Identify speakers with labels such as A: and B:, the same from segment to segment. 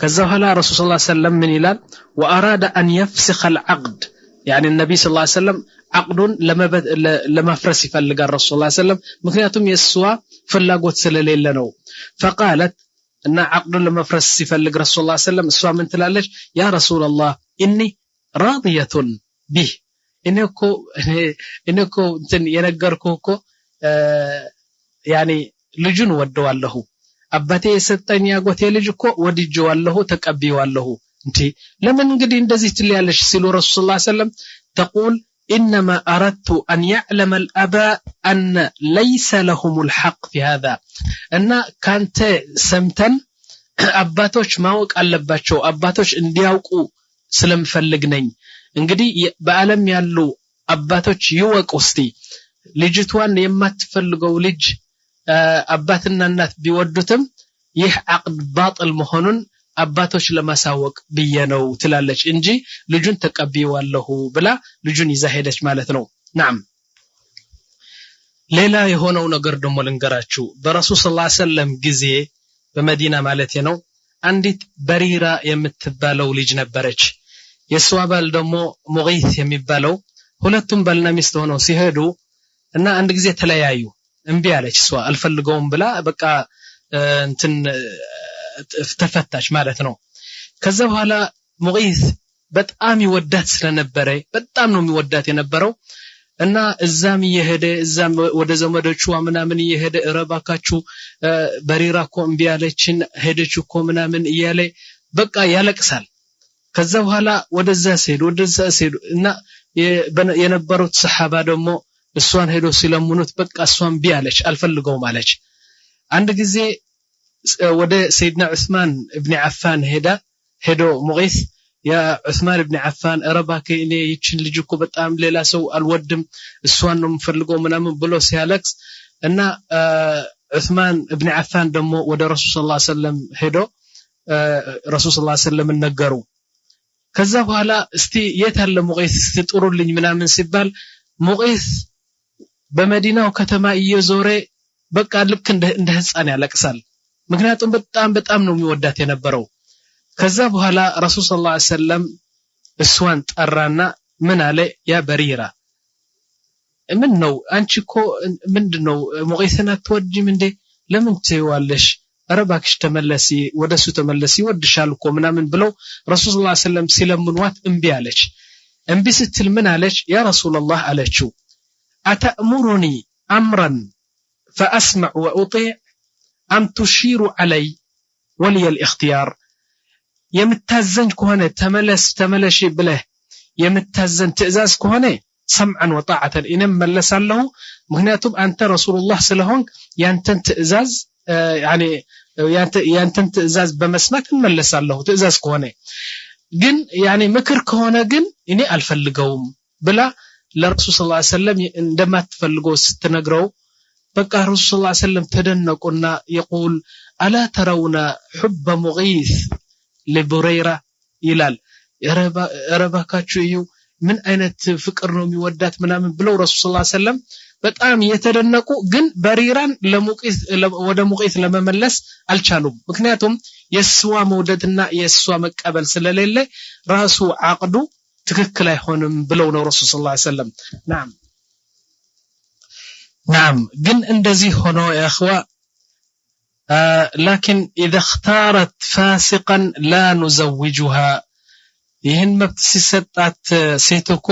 A: ከዛ በኋላ ረሱል ሰለላሁ ዐለይሂ ወሰለም ምን ይላል ወአራደ አን يفسخ العقد يعني النبي صلى الله عليه وسلم عقدን ለማፍረስ ይፈልጋል ረሱል ሰለላሁ ዐለይሂ ወሰለም ምክንያቱም የሷ ፍላጎት ስለሌለ ነው فقالت እና عقدን ለማፍረስ ሲፈልግ ረሱል ሰለላሁ ዐለይሂ ወሰለም እሷ ምን ትላለች ያ رسول الله اني راضيه به እነኮ እንትን የነገርኩህ يعني ልጁን ወደዋለሁ አባቴ የሰጠኝ ያጎቴ ልጅ እኮ ወድጄዋለሁ ተቀብዬዋለሁ እንዴ ለምን እንግዲህ እንደዚህ ትልያለሽ ሲሉ ረሱል ሰለላሁ ዐለይሂ ወሰለም تقول انما اردت ان يعلم الاباء ان ليس لهم الحق في هذا እና ካንተ ሰምተን አባቶች ማወቅ አለባቸው አባቶች እንዲያውቁ ስለምፈልግ ነኝ እንግዲህ በአለም ያሉ አባቶች ይወቁ እስቲ ልጅቷን የማትፈልገው ልጅ አባትና እናት ቢወዱትም ይህ عقد باطل መሆኑን አባቶች ለማሳወቅ በየነው ትላለች እንጂ ልጁን ተቀብዬዋለሁ ብላ ልጁን ይዛ ሄደች ማለት ነው نعم ሌላ የሆነው ነገር ደግሞ ልንገራችሁ በረሱል ሰለላሁ ዐለይሂ ወሰለም ጊዜ በመዲና ማለት ነው አንዲት በሪራ የምትባለው ልጅ ነበረች የሷባል ደግሞ ሙጊስ የሚባለው ሁለቱም ባልና ሚስት ሆነው ሲሄዱ እና አንድ ጊዜ ተለያዩ እንቢ አለች እሷ አልፈልገውም ብላ በቃ እንትን ተፈታች ማለት ነው ከዛ በኋላ ሙጊስ በጣም ይወዳት ስለነበረ በጣም ነው የሚወዳት የነበረው እና እዛም እየሄደ እዛም ወደ ዘመዶቹ ምናምን እየሄደ ረባካችሁ በሪራኮ እንቢ አለችን ሄደች እኮ ምናምን እያለ በቃ ያለቅሳል ከዛ በኋላ ወደዛ ሲሄዱ እና የነበሩት ሰሃባ ደግሞ እሷን ሄዶ ሲለምኑት በቃ እሷን ቢያለች አልፈልገውም አለች አንድ ጊዜ ወደ ሰይድና ዑስማን ኢብኑ አፋን ሄዶ ሙጊስ ያ ዑስማን ኢብኑ አፋን ረባከ እኔ ይችን ልጅ እኮ በጣም ሌላ ሰው አልወድም እሷን ነው የምፈልገው ምናምን ብሎ ሲያለቅስ እና ዑስማን ኢብኑ አፋን ደግሞ ወደ ረሱል ሰለላሁ ዐለይሂ ወሰለም ሄዶ ረሱል ሰለላሁ ዐለይሂ ወሰለም ነገሩ ከዛ በኋላ እስቲ የት አለ ሙጊስ ጥሩልኝ ምናምን ሲባል ሙጊስ በመዲናው ከተማ እየዞረ በቃ ልክ እንደ ህፃን ያለቅሳል ምክንያቱም በጣም ነው የሚወዳት የነበረው ከዛ በኋላ ረሱል ሰለላሁ ዐለይሂ ወሰለም እሷን ጠራና ምን አለ ያ በሪራ ምን ነው አንቺ እኮ ምንድነው ሙጊስን አትወጂም እንዴ ለምን ትይዋለሽ አረባክሽ ተመለሲ ወደሱ ተመለሲ ወድሻል እኮ ምናምን ብለው ረሱል ሰለላሁ ዐለይሂ ወሰለም ሲለምኗት እንቢ አለች እንቢ ስትል ምን አለች ያ ረሱላህ አለችው أتأمرني أمرا فأسمع وأطيع أم تشير علي ولي الاختيار يمتازن كهنة تملشي بله يمتازن تأزاز كهنة سمعا وطاعة إنما ملس له مهناتب أنت رسول الله سلهون ينتن تأزاز يعني ينتن تأزاز بمسمك ملس له تأزاز كهنة جن يعني مكر كهنة جن إني ألفلقوم بلا ለረሱል ሰለላሁ ዐለይሂ ወሰለም እንደማትፈልገው ስትነግረው በቃ ረሱል ሰለላሁ ዐለይሂ ወሰለም ተደነቁና يقول الا ترون حب مغيث لبريرة ይላል ረባካችሁ እዩ ምን አይነት ፍቅር ነው የሚወዳት ምናምን ብለው ረሱል ሰለላሁ ዐለይሂ ወሰለም በጣም የተደነቁ ግን በሪራን ለሙቂስ ወደ ሙቂስ ለመመለስ አልቻሉም ምክንያቱም የሷ መውደድና የሷ መቀበል ስለሌለ ራሱ عقዱ ትክክል አይሆንም ብለው ነው ረሱል ሰለላሁ ዐለይሂ ወሰለም نعم ግን እንደዚህ ሆኖ يا اخوا لكن اذا اختارت فاسقا لا نزوجها ይህን መብት ሲሰጣት ሴትኮ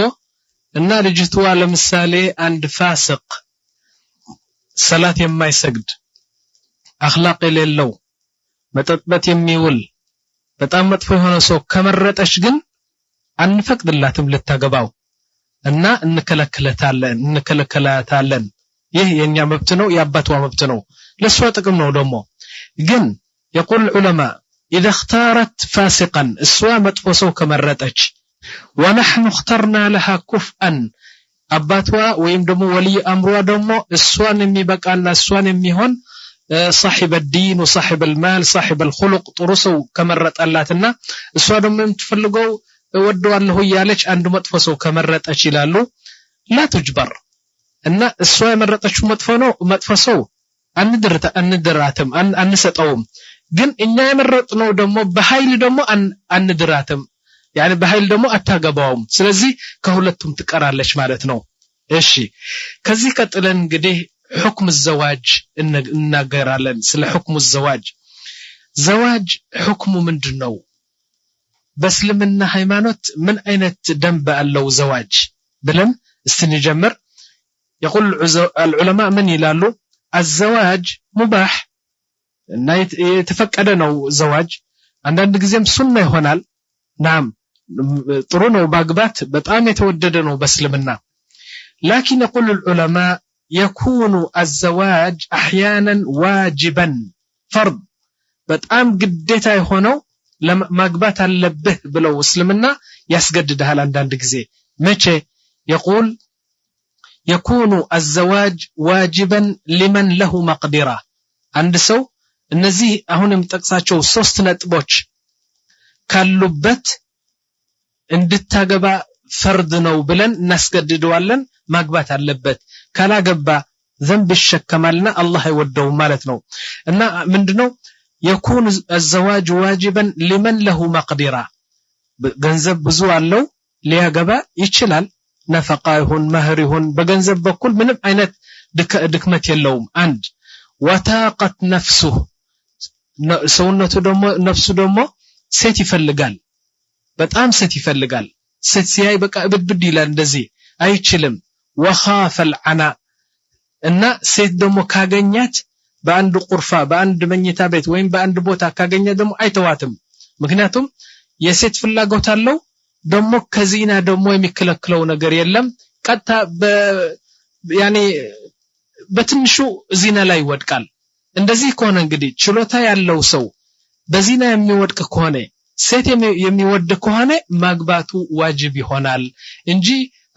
A: እና ልጅቷ ለምሳሌ አንድ ፋሲቅ ሰላት የማይሰግድ አኽላቅ የሌለው መጠጥበት የሚውል በጣም መጥፎ የሆነ ሰው ከመረጠች ግን አንፈቅድላትም ልታገባው እና እንከለከላታለን ይህ የኛ መብት ነው ያባቷ መብት ነው ለሷ ጥቅም ነው ደግሞ ግን يقول العلماء اذا اختارت فاسقا السوا መጥፎ ሰው ከመረጠች ونحن اخترنا لها كفءا አባቷ ወይም ደግሞ ወሊ አምሯ ደግሞ እሷን የሚበቃና እሷን የሚሆን صاحب الدين وصاحب المال صاحب الخلق ጥሩሰው ከመረጠላትና እሷ ደግሞ የምትፈልገው ወደዋለሁ ያለች አንድ መጥፎ ሰው ከመረጠች ይላሉ لا تجبر እና እሷ የመረጠችው መጥፎ ሰው አንድራትም አንሰጠውም ግን እኛ የመረጥነው ደግሞ በኃይል ደግሞ አንድራትም يعني በኃይል ደግሞ አታገባውም ስለዚህ ከሁለቱም ትቀራለች ማለት ነው እሺ ከዚህ ቀጥለን እንግዲህ حكم الزواج እናገራለን ስለ حكم الزواج زواج حكሙ ምንድነው በእስልምና ሃይማኖት ምን አይነት ደንብ አለው زواج ብለን እስንጀምር يقول العلماء من ይላሉ الزواج مباح እና የተፈቀደ ነው زواج አንዳንድ ጊዜም ሱና ይሆናል نعم ጥሩ ነው ባግባት በጣም የተወደደ ነው በእስልምና لكن يقول العلماء يكون الزواج احيانا واجبا فرض በጣም ግዴታ የሆነው ለማግባት አለበት ብለው እስልምና ያስገድዳል አንዳንድ ጊዜ መቼ يقول يكون الزواج واجبا لمن له مقدرة አንድ ሰው እነዚህ አሁንም ጠቅሳቸው ሶስት ነጥቦች ካሉበት እንድታገባ ፈርድ ነው ብለን እናስገድደዋለን ማግባት አለበት ካላገባ ዘንብ ይሸከማልና አላህ አይወደው ማለት ነው እና ምንድነው يكون الزواج واجبا لمن له مقدرة ገንዘብ ብዙ አለው ሊያገባ ይችላል ነፈቃ ይሁን መህር ይሁን በገንዘብ በኩል ምንም አይነት ድክመት የለውም አንድ وتاقت نفسه ሰውነቱ ደግሞ ነፍሱ ደግሞ ሴት ይፈልጋል በጣም ሴት ይፈልጋል ሴት ሲያይ በቃ ብድብድ ይላል እንደዚህ አይችልም وخاف العناء እና ሴት ደግሞ ካገኛት በአንድ ቁርፋ በአንድ መኝታ ቤት ወይም በአንድ ቦታ ካገኘ ደግሞ አይተዋትም ምክንያቱም የሴት ፍላጎት አለው ደግሞ ከዚና ደግሞ የሚከለክለው ነገር የለም ቀጣ ያኔ በትንሹ ዚና ላይ ይወድቃል እንደዚህ ከሆነ እንግዲህ ችሎታ ያለው ሰው በዚና የሚወድቅ ከሆነ ሴት የሚወድ ከሆነ ማግባቱ ዋጅብ ይሆናል እንጂ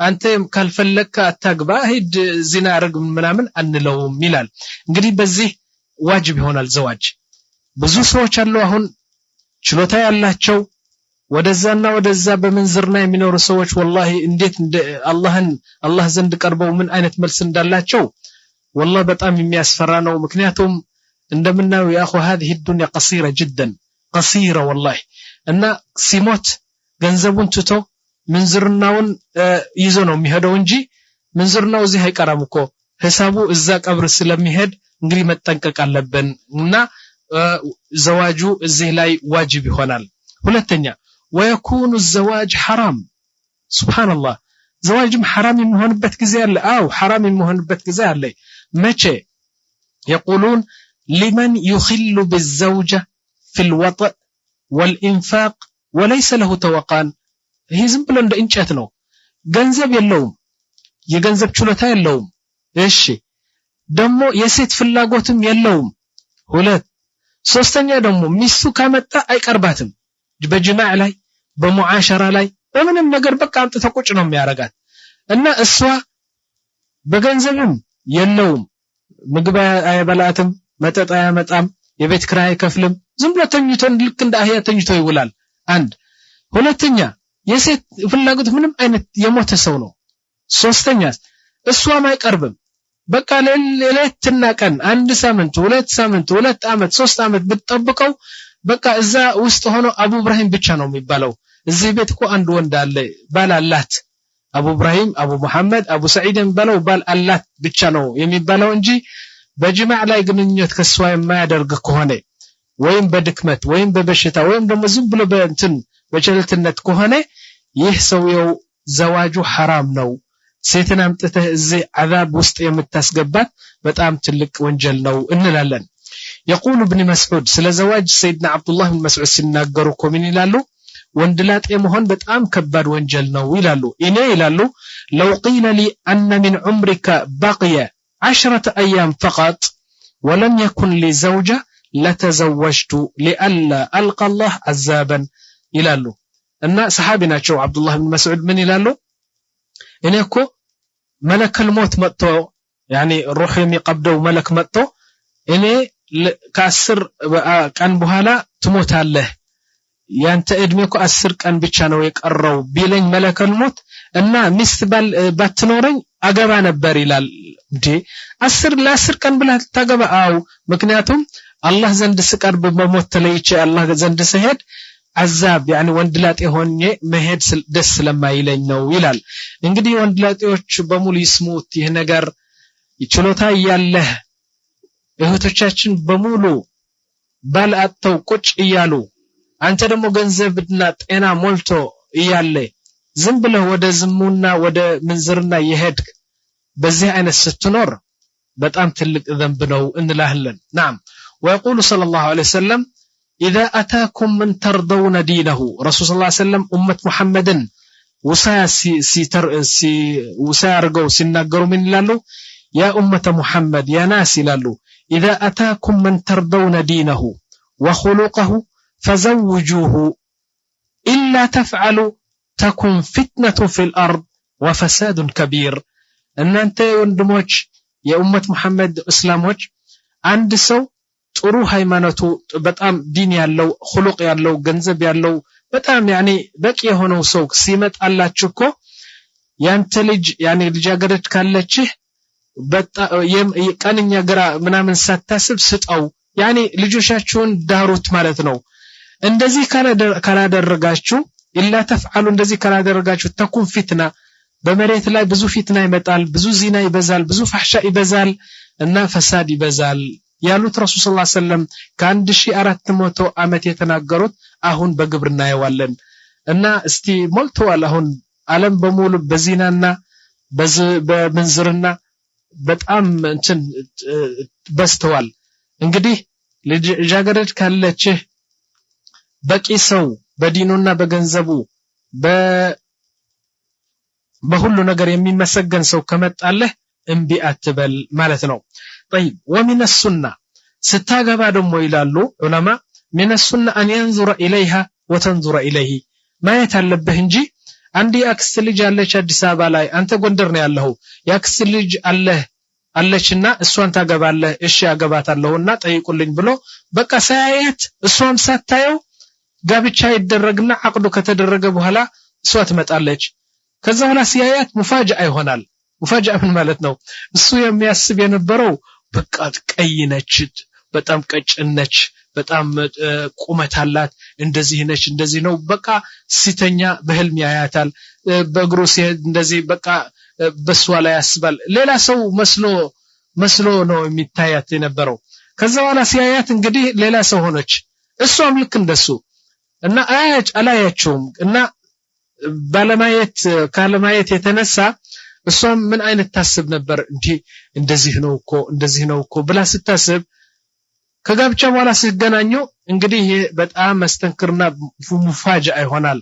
A: አንተ ካልፈለክ አታግባ ሂድ ዚና አርግ ምናምን አንለውም ይላል እንግዲህ በዚህ ዋጅብ ይሆናል ዘዋጅ ብዙ ሰዎች አሉ አሁን ችሎታ ያላቸው ወደዛና ወደዛ በመንዝርና የሚኖሩ ሰዎች والله እንዴት አላህ ዘንድ ቀርበው ምን አይነት መልስ እንዳላቸው والله በጣም የሚያስፈራ ነው ምክንያቱም እንደምናው ያ اخو هذه الدنيا قصيره جدا قصيره والله እና ሲሞት ገንዘቡን ትቶ ምንዝርናውን ይዞ ነው የሚሄደው እንጂ ምንዝርናው እዚህ አይቀራም እኮ ሐሳቡ እዛ ቀብር ስለሚሄድ እንግዲህ መጠንቀቅ አለብን እና ዘዋጁ እዚህ ላይ ዋጅብ ይሆናል ሁለተኛ ويكون الزواج حرام سبحان الله زواجም حرام የሚሆንበት ጊዜ አለ አው حرام የሚሆንበት ጊዜ አለ መቼ يقولون لمن يخل بالزوجة في الوطء والإنفاق وليس له توقان ይሄ ዝም ብሎ እንደ እንጨት ነው ገንዘብ የለውም የገንዘብ ችሎታ የለውም እሺ ደግሞ የሴት ፍላጎትም የለውም ሁለት ሶስተኛ ደግሞ ሚስቱ ካመጣ አይቀርባትም በጅማዕ ላይ በሙዓሸራ ላይ በምንም ነገር በቃ አንተ ተቆጭ ነው የሚያረጋት እና እሷ በገንዘብም የለውም ምግብ አይበላትም መጠጥ አያመጣም የቤት ኪራይ አይከፍልም ዝም ብሎ ተኝቶ ልክ እንደ አህያ ተኝቶ ይውላል አንድ ሁለተኛ የሴት ፍላጎት ምንም አይነት የሞተ ሰው ነው ሶስተኛ እሷም አይቀርብም በቃ ለሌትና ቀን አንድ ሳምንት ሁለት ሳምንት ሁለት አመት ሶስት አመት ብትጠብቀው በቃ እዛ ውስጥ ሆኖ አቡ ኢብራሂም ብቻ ነው የሚባለው እዚህ ቤት እኮ አንድ ወንድ አለ ባል አላት አቡ ኢብራሂም አቡ መሐመድ አቡ ሰዒድ የሚባለው ባል አላት ብቻ ነው የሚባለው እንጂ በጅማዕ ላይ ግንኙነት ከሷ የማያደርግ ከሆነ ወይም በድክመት ወይም በበሽታ ወይም ደግሞ ዝም ብሎ በእንትን በቸልተነት ከሆነ ይህ ሰውየው ዘዋጁ حرام ነው ሴትን አምጥተህ እዚህ عذاب ውስጥ የምታስገባት በጣም ትልቅ ወንጀል ነው እንላለን يقول ابن مسعود ስለ ዘዋጅ سيدنا عبد الله بن مسعود ሲናገሩ ኮሚን ይላሉ ወንድላጤ መሆን በጣም ከባድ ወንጀል ነው ይላሉ እኔ ይላሉ لو قيل لي ان من عمرك بقي 10 ايام فقط ولم يكن لي زوجة لتزوجت لألا ألقى الله عذابا ይላሉ እና ሰሃቢ ናቸው አብዱላህ ኢብኑ መስዑድ ምን ይላሉ እኔ እኮ መለከል ሞት መጥቶ يعني روح የሚቀብደው መለክ መጥቶ እኔ ከ10 ቀን በኋላ ትሞታለህ ያንተ እድሜ እኮ 10 ቀን ብቻ ነው የቀረው ቢለኝ መለከል ሞት እና ሚስት ባትኖረኝ አገባ ነበር ይላል እንዴ 10 ለ10 ቀን ብላ ታገባ አው ምክንያቱም አላህ ዘንድ ስቀርብ በሞት ተለይቼ አላህ ዘንድ ስሄድ አዛብ ያኒ ወንድላጤ ሆኜ መሄድ ደስ ስለማይለኝ ነው ይላል። እንግዲህ ወንድላጤዎች በሙሉ ይስሙት ይህ ነገር ችሎታ ያለህ እህቶቻችን በሙሉ ባል አጥተው ቁጭ እያሉ አንተ ደግሞ ገንዘብና ጤና ሞልቶ እያለ ዝም ብለህ ወደ ዝሙና ወደ ምንዝርና ይሄድ በዚህ አይነት ስትኖር በጣም ትልቅ ዘንብ ነው እንላለን። نعم ويقول صلى الله عليه وسلم إذا أتاكم من ترضون دينه رسول صلى الله عليه وسلم أمة محمد وسارقوا سنقروا من لالو يا أمة محمد يا ناس لالو إذا أتاكم من ترضون دينه وخلقه فزوجوه إلا تفعلوا تكن فتنة في الأرض وفساد كبير أن أنت وندموش يا أمة محمد إسلاموش عند سو ጥሩ ሃይማኖቱ በጣም ዲን ያለው خلق ያለው ገንዘብ ያለው በጣም ያኒ በቂ የሆነው ሰው ሲመጣላችሁ እኮ ያንተ ልጅ ያኒ ልጃገረድ ካለች ቀንኛ ግራ ምናምን ሳታስብ ስጣው ያኒ ልጆቻችሁን ዳሩት ማለት ነው። እንደዚህ ካላደረጋችሁ ኢላ ተፍዓሉ እንደዚህ ካላደረጋችሁ ተኩን ፊትና በመሬት ላይ ብዙ ፊትና ይመጣል፣ ብዙ ዚና ይበዛል፣ ብዙ ፈህሻ ይበዛል እና ፈሳድ ይበዛል ያሉት ረሱል ሰለላሁ ዐለይሂ ወሰለም ከ1400 ዓመት የተናገሩት አሁን በግብርና ያዋለን እና እስቲ ሞልተዋል። አሁን ዓለም በሙሉ በዚናና በምንዝርና በጣም እንትን በስተዋል። እንግዲህ ልጃገረድ ካለች በቂ ሰው በዲኑና በገንዘቡ በሁሉ ነገር የሚመሰገን ሰው ከመጣለህ እንቢ አትበል ማለት ነው። طيب ومن السنة ستاغبا دمو ይላሉ ዑለማ من السنة أن ينظر إليها وتنظر إليه ما يتعلبه እንጂ አንዲ አክስት ልጅ አለች አዲስ አበባ ላይ አንተ ጎንደር ነው ያለው ያክስት ልጅ አለችና እሷን ታገባለህ እሺ አገባታለሁና ጠይቁልኝ ብሎ በቃ ሳያየት እሷም ሳታየው ጋብቻ ይደረግና አቅዱ ከተደረገ በኋላ እሷ ትመጣለች። ከዛ በኋላ ሲያያት ሙፋጃ ይሆናል። ሙፋጃ ምን ማለት ነው? እሱ የሚያስብ የነበረው በቃ ቀይ ነች፣ በጣም ቀጭን ነች፣ በጣም ቁመት አላት፣ እንደዚህ ነች፣ እንደዚህ ነው። በቃ ሲተኛ በህልም ያያታል፣ በእግሩ ሲሄድ እንደዚህ በቃ በሷ ላይ ያስባል። ሌላ ሰው መስሎ ነው የሚታያት የነበረው። ከዛ በኋላ ሲያያት እንግዲህ ሌላ ሰው ሆነች። እሷም ልክ እንደሱ እና አላያቸውም እና ካለማየት የተነሳ እሷም ምን አይነት ታስብ ነበር እንዴ እንደዚህ ነው እኮ ብላ ስታስብ ከጋብቻ በኋላ ሲገናኙ እንግዲህ በጣም መስተንክርና ሙፋጃ ይሆናል።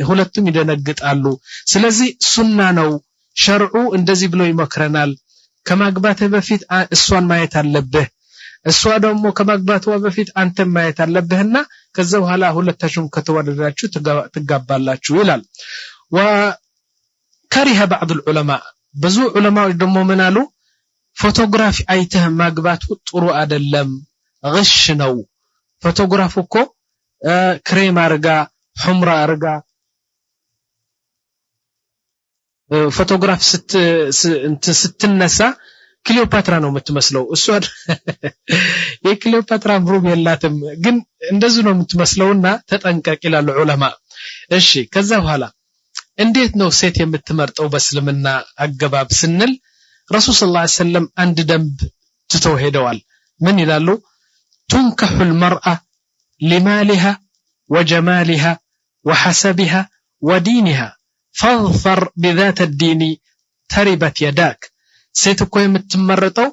A: ሁለቱም ይደነግጣሉ። ስለዚህ ሱና ነው ሸርዑ እንደዚህ ብሎ ይመክረናል። ከማግባትህ በፊት እሷን ማየት አለብህ፣ እሷ ደግሞ ከማግባቷ በፊት አንተ ማየት አለብህና ከዛ በኋላ ሁለታችሁም ከተዋደዳችሁ ትጋባላችሁ ይላል። وكره بعض العلماء ብዙ ዑለማዎች ደግሞ ምን አሉ? ፎቶግራፊ አይተህ ማግባት ጥሩ አይደለም፣ ግሽ ነው። ፎቶግራፍ እኮ ክሬም አርጋ ሑምራ አርጋ ፎቶግራፍ ስትነሳ ክሊዮፓትራ ነው የምትመስለው። እሷ የክሊዮፓትራ ብሩም የላትም፣ ግን እንደዚህ ነው የምትመስለውና ተጠንቀቅ ይላሉ ዑለማ። እሺ ከዛ በኋላ እንዴት ነው ሴት የምትመርጠው በእስልምና አገባብ ስንል ረሱል ሰለላሁ ዐለይሂ ወሰለም አንድ ደንብ ትተው ሄደዋል። ምን ይላሉ? تنكح المرأة لمالها وجمالها وحسبها ودينها فاظفر بذات الدين تربت يداك። ሴት እኮ የምትመረጠው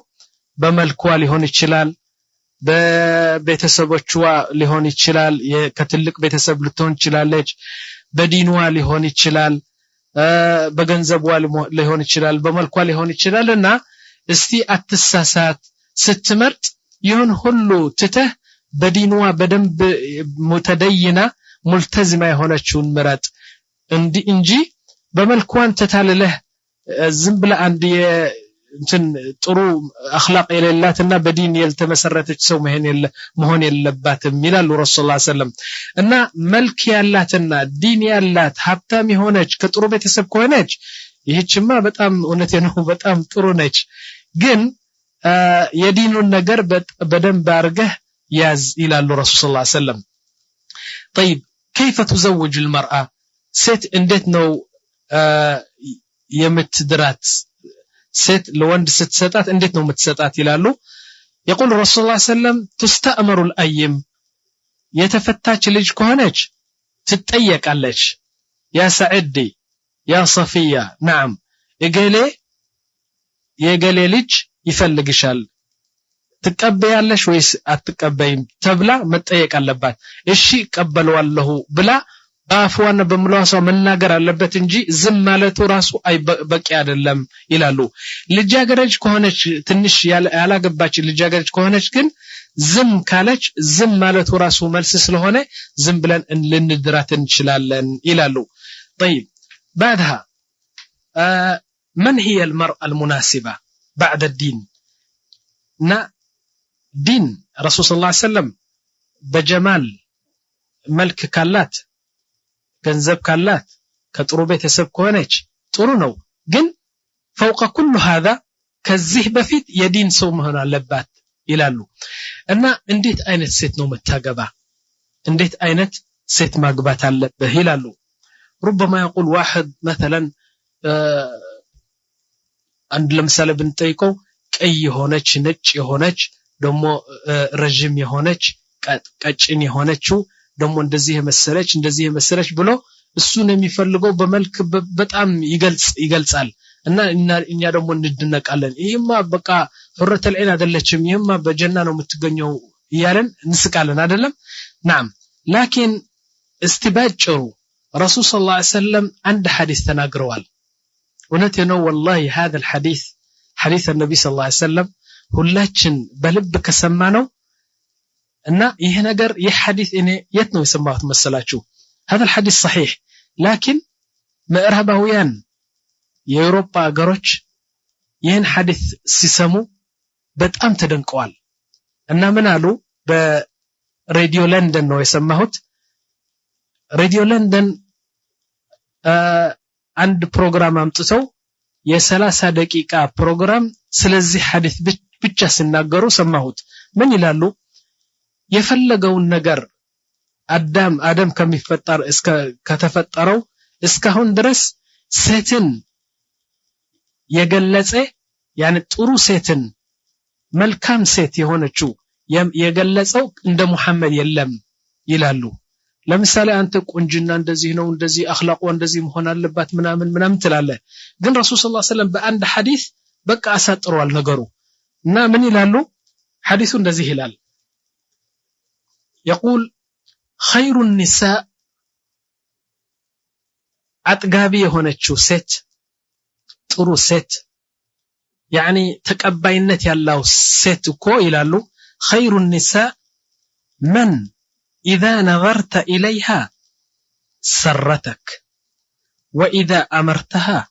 A: በመልኳ ሊሆን ይችላል፣ በቤተሰቦቿ ሊሆን ይችላል፣ ከትልቅ ቤተሰብ ልትሆን ይችላለች፣ በዲንዋ ሊሆን ይችላል፣ በገንዘቧ ሊሆን ይችላል፣ በመልኳ ሊሆን ይችላልና እስቲ አትሳሳት። ስትመርጥ ይሁን ሁሉ ትተህ በዲንዋ በደንብ ሙተደይና ሙልተዚማ የሆነችውን ምረጥ እንጂ በመልኳን ተታለለህ ዝም ብለ አንድ እንትን ጥሩ አኽላቅ የሌላትና በዲን ያልተመሰረተች ሰው መሆን የለባትም ይላሉ ረሱል ሰለላሁ ዐለይሂ ወሰለም። እና መልክ ያላትና ዲን ያላት ሀብታም የሆነች ከጥሩ ቤተሰብ ከሆነች ይህችማ በጣም እውነቴ ነው በጣም ጥሩ ነች። ግን የዲኑን ነገር በደንብ አርገህ ያዝ ይላሉ ረሱል ሰለላሁ ዐለይሂ ወሰለም طيب كيف تزوج المرأة ست እንዴት ነው የምትድራት ست ለወንድ ስትሰጣት እንዴት ነው የምትሰጣት ይላሉ يقول رسول الله صلى الله عليه وسلم تستأمر الأيم የተፈታች ልጅ ከሆነች ትጠየቃለች يا سعدي يا صفية نعم የገሌ ልጅ ይፈልግሻል ትቀበያለሽ ወይስ አትቀበይም ተብላ መጠየቅ አለባት እሺ ቀበለዋለሁ ብላ ባፏና በመላሷ መናገር አለበት እንጂ ዝም ማለቱ ራሱ በቂ አይደለም ይላሉ ልጃገረድ ከሆነች ትንሽ ያላገባች ልጃገረድ ከሆነች ግን ዝም ካለች ዝም ማለቱ ራሱ መልስ ስለሆነ ዝም ብለን ልንድራት እንችላለን ይላሉ طيب بعدها من هي المرأة المناسبة بعد الدين دين رسول صلى الله عليه وسلم بجمال ملك كالات ገንዘብ ካላት ከጥሩ ቤተሰብ ከሆነች ጥሩ ነው ግን فوق كل هذا ከዚህ በፊት የዲን ሰው መሆን አለባት ይላሉ እና እንዴት አይነት ሴት ነው መታገባ እንዴት አይነት ሴት ማግባት አለበት ይላሉ ربما يقول واحد مثلا አንድ ለምሳሌ ብንጠይቀው ቀይ የሆነች ነጭ የሆነች ደሞ ረጅም የሆነች ቀጭን የሆነችው ደሞ እንደዚህ የመሰለች ብሎ እሱን የሚፈልገው በመልክ በጣም ይገልጻል እና እኛ ደሞ እንድነቃለን ይሄማ በቃ ሁረተል ዒን አይደለችም ይሄማ በጀና ነው የምትገኘው ይያለን እንስቃለን አይደለም نعم لكن استباجروا رسول صلى الله عليه وسلم عند حديث ተናግረዋል ونتنو والله هذا الحديث حديث النبي صلى الله عليه وسلم ሁላችን በልብ ከሰማነው እና ይሄ ነገር የሐዲስ እኔ የት ነው የሰማሁት መሰላችሁ هذا الحديث صحيح لكن ምዕራባውያን የአውሮፓ ሀገሮች ይሄን ሐዲስ ሲሰሙ በጣም ተደንቀዋል እና ምን አሉ በሬዲዮ ለንደን ነው የሰማሁት ሬዲዮ ለንደን አንድ ፕሮግራም አምጥተው የ30 ደቂቃ ፕሮግራም ስለዚህ ሐዲስ ብቻ ሲናገሩ ሰማሁት ምን ይላሉ የፈለገውን ነገር አዳም ከሚፈጠር እስከ ከተፈጠረው እስካሁን ድረስ ሴትን የገለጸ ያን ጥሩ ሴትን መልካም ሴት የሆነችው የገለጸው እንደ መሐመድ የለም ይላሉ ለምሳሌ አንተ ቁንጅና እንደዚህ ነው እንደዚህ አኽላቁ እንደዚህ መሆን አለባት ምናምን ትላለ ግን ረሱል ሰለላሁ ዐለይሂ ወሰለም በአንድ ሐዲስ በቃ አሳጥሯል ነገሩ እና ምን ይላሉ ሐዲሱ እንደዚህ ይላል يقول خير النساء አጥጋቢ የሆነችው ሴት ጥሩ ሴት يعني ተቀባይነት ያለው ሴት እኮ ይላሉ خير النساء من إذا نظرت إليها سرتك وإذا أمرتها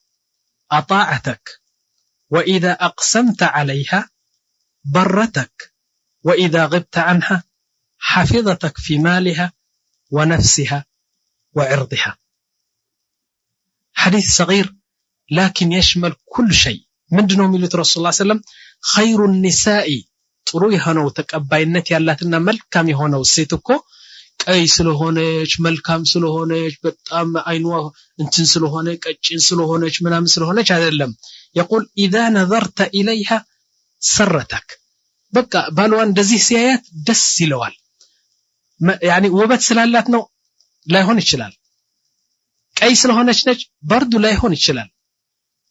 A: أطاعتك وإذا أقسمت عليها برتك وإذا غبت عنها حفظتك في مالها ونفسها وعرضها حديث صغير لكن يشمل كل شيء من دونه ملت رسول الله صلى الله عليه وسلم خير النساء ጥሩ የሆነው ተቀባይነት ያላትና መልካም የሆነው ሴት እኮ ቀይ ስለሆነች መልካም ስለሆነች በጣም አይኗ እንትን ስለሆነ ቀጭን ስለሆነች ምናምን ስለሆነች አይደለም يقول اذا نظرت اليها سرتك በቃ ባሏን እንደዚህ ሲያያት ደስ ይለዋል يعني ውበት ስላላት ነው ላይሆን ይችላል ቀይ ስለሆነች ነች በርዱ ላይሆን ይችላል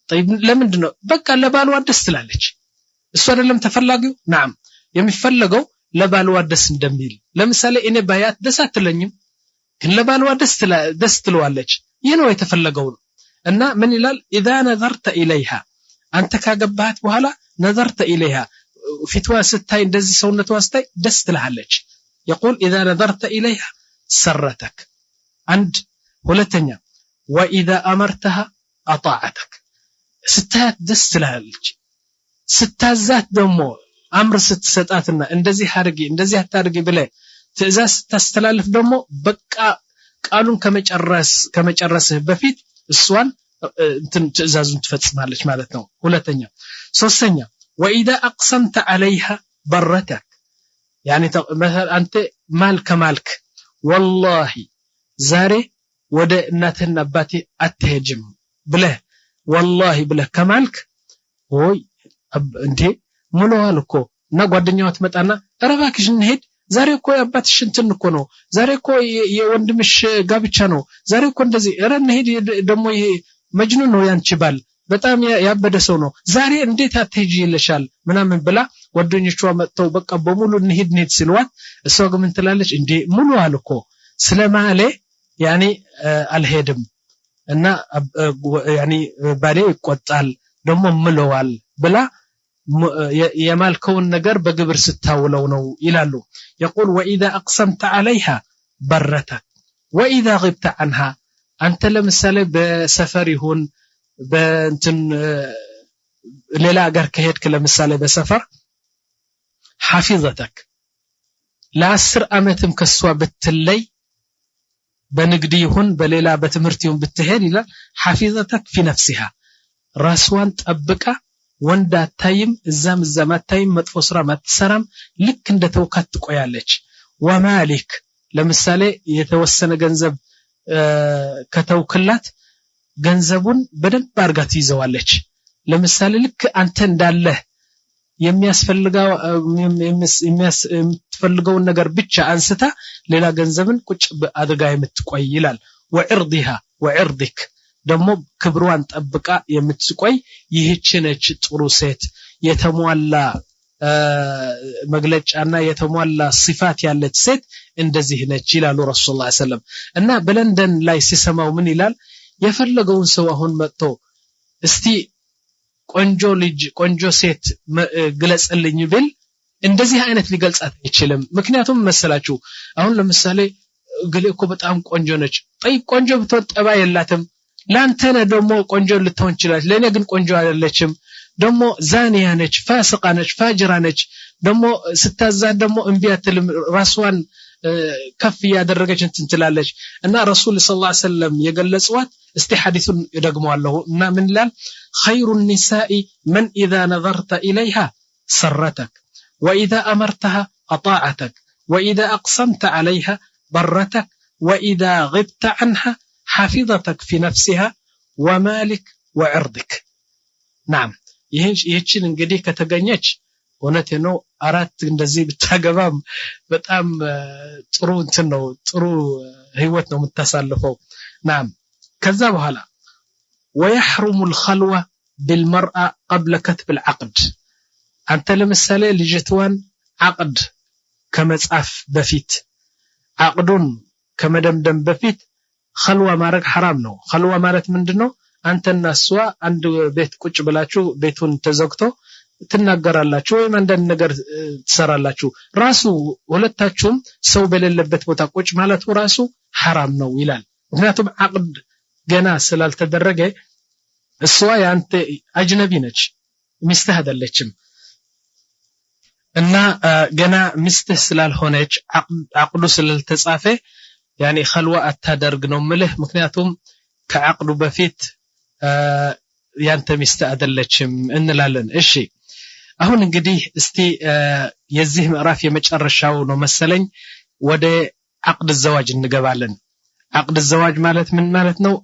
A: طيب ለምንድን ነው በቃ ለባሏ ደስ ትላለች እሱ አይደለም ተፈላጊው نعم የሚፈልገው ለባሏ ደስ እንደሚል ለምሳሌ እኔ ባያት ደስ አትለኝም ግን ለባሏ ደስ ትለዋለች ይሄ ነው የተፈለገው እና ምን ይላል اذا نظرت اليها አንተ ካገባት በኋላ نظرت اليها ፊትዋ ስታይ እንደዚህ ሰውነቷ ስታይ ደስ ትላለች يقول اذا نظرت اليها سرتك عند ሁለተኛ واذا امرتها اطاعتك ስታት ደስ ትላለች ስታዛት ደሞ አምር ስትሰጣትና እንደዚህ አድርጊ እንደዚህ አታድርጊ ብለ ትእዛዝ ታስተላልፍ ደሞ በቃ ቃሉን ከመጨረስህ በፊት እሷን እንትን ትእዛዙን ትፈጽማለች ማለት ነው ሁለተኛ ሶስተኛ وإذا أقسمت عليها برتك يعني مثلا أنت مالك والله زاري وده እናትና አባቴ አትሄጅም ብለህ والله ብለህ ከማልክ ወይ እንዴ ሙሉዋል እኮ እና ጓደኛው ትመጣና አረባክሽ እንሄድ ዛሬ እኮ አባትሽ እንትን እኮ ነው ዛሬ እኮ የወንድምሽ ጋብቻ ነው ዛሬ እኮ እንደዚህ እንሄድ ደሞ ይሄ መጅኑን ነው ያንቺ ባል በጣም ያበደ ሰው ነው ዛሬ እንዴት አትሄጂ ይልሻል ምናምን ብላ ጓደኞቿ መጥተው በቃ በሙሉ እንሄድ ሲሏት እሷ ግን ምን ትላለች እንዴ ሙሉዋል እኮ ስለማለ ያኒ አልሄድም እና ያኒ ባሌ ይቆጣል ደሞ ምለዋል ብላ የማልከውን ነገር በግብር ስታውለው ነው ይላሉ يقول واذا اقسمت عليها برتك واذا غبت عنها አንተ ለምሳሌ በሰፈር ይሁን በእንትን ሌላ ሀገር ከሄድክ ለምሳሌ በሰፈር حافظتك ለ10 አመትም ከሷ ብትለይ በንግድ ይሁን በሌላ በትምህርት ይሁን ብትሄድ ይላል حافظتك في نفسها ራስዋን ጠብቃ ወንድ አታይም እዛም አታይም መጥፎ ስራ ማትሰራም ልክ እንደተወካት ትቆያለች ወማሊክ ለምሳሌ የተወሰነ ገንዘብ ከተውክላት ገንዘቡን በደንብ አርጋት ይዘዋለች ለምሳሌ ልክ አንተ እንዳለ የሚያስፈልገው ነገር ብቻ አንስታ ሌላ ገንዘብን ቁጭ አድርጋ የምትቆይ ይላል ወዕርዲሃ ወዕርዲክ ደሞ ክብሯን ጠብቃ የምትቆይ ይህች ነች ጥሩ ሴት የተሟላ መግለጫና የተሟላ ሲፋት ያለች ሴት እንደዚህ ነች ይላሉ ረሱላህ ሰለላሁ ዐለይሂ ወሰለም እና በለንደን ላይ ሲሰማው ምን ይላል የፈለገውን ሰው አሁን መጥቶ እስቲ ቆንጆ ልጅ ቆንጆ ሴት ግለጽልኝ ብል እንደዚህ አይነት ሊገልጻት አይችልም ምክንያቱም መሰላችሁ አሁን ለምሳሌ ግሌኮ በጣም ቆንጆ ነች ጠይቅ ቆንጆ ብትወጣባ የላትም ላንተ ደሞ ቆንጆ ልትሆን ይችላል ለኔ ግን ቆንጆ አይደለችም ደሞ ዛኒያ ነች ፋሲቃ ነች ፋጅራ ነች ደሞ ስታዛት ደሞ እንቢያትልም ራስዋን ከፍ ያደረገች እንትን ትላለች እና ረሱል ሰለላሁ ዐለይሂ ወሰለም የገለጹት እስቲ ሐዲሱን ይደግመዋለሁ እና ምን ይላል خير النساء من اذا نظرت اليها سرتك واذا امرتها اطاعتك واذا اقسمت عليها برتك واذا غبت عنها حفظتك في نفسها ومالك وعرضك نعم ይህችን እንግዲህ ከተገኘች እውነት ነው አራት እንደዚህ ብታገባም በጣም ጥሩ እንትን ነው ጥሩ ህይወት ነው የምታሳልፈው نعم ከዛ በኋላ ويحرم الخلوه بالمرأة قبل كتب العقد አንተ ለምሳሌ ልጅቷን عقد ከመጻፍ በፊት عقدون ከመደምደም በፊት خلوه ማድረግ حرام ነው خلوه ማለት ምንድነው አንተና እሷ አንድ ቤት ቁጭ ብላችሁ ቤቱን ተዘግቶ ትናገራላችሁ ወይ አንዳንድ ነገር ትሰራላችሁ ራሱ ሁለታችሁም ሰው በሌለበት ቦታ ቁጭ ማለቱ ራሱ حرام ነው ይላል ምክንያቱም عقد ገና ስላልተደረገ እሷ ያንተ አጅነቢ ነች ሚስትህ አይደለችም እና ገና ሚስትህ ስላልሆነች عقዱ ስላልተጻፈ يعني خلوه አታደርግ ነው ምልህ ምክንያቱም ከعقዱ በፊት ያንተ ሚስት አይደለችም እንላለን እሺ አሁን እንግዲህ እስቲ የዚህ ምዕራፍ የመጨረሻው ነው መሰለኝ ወደ عقد الزواج እንገባለን عقد الزواج ማለት ምን ማለት ነው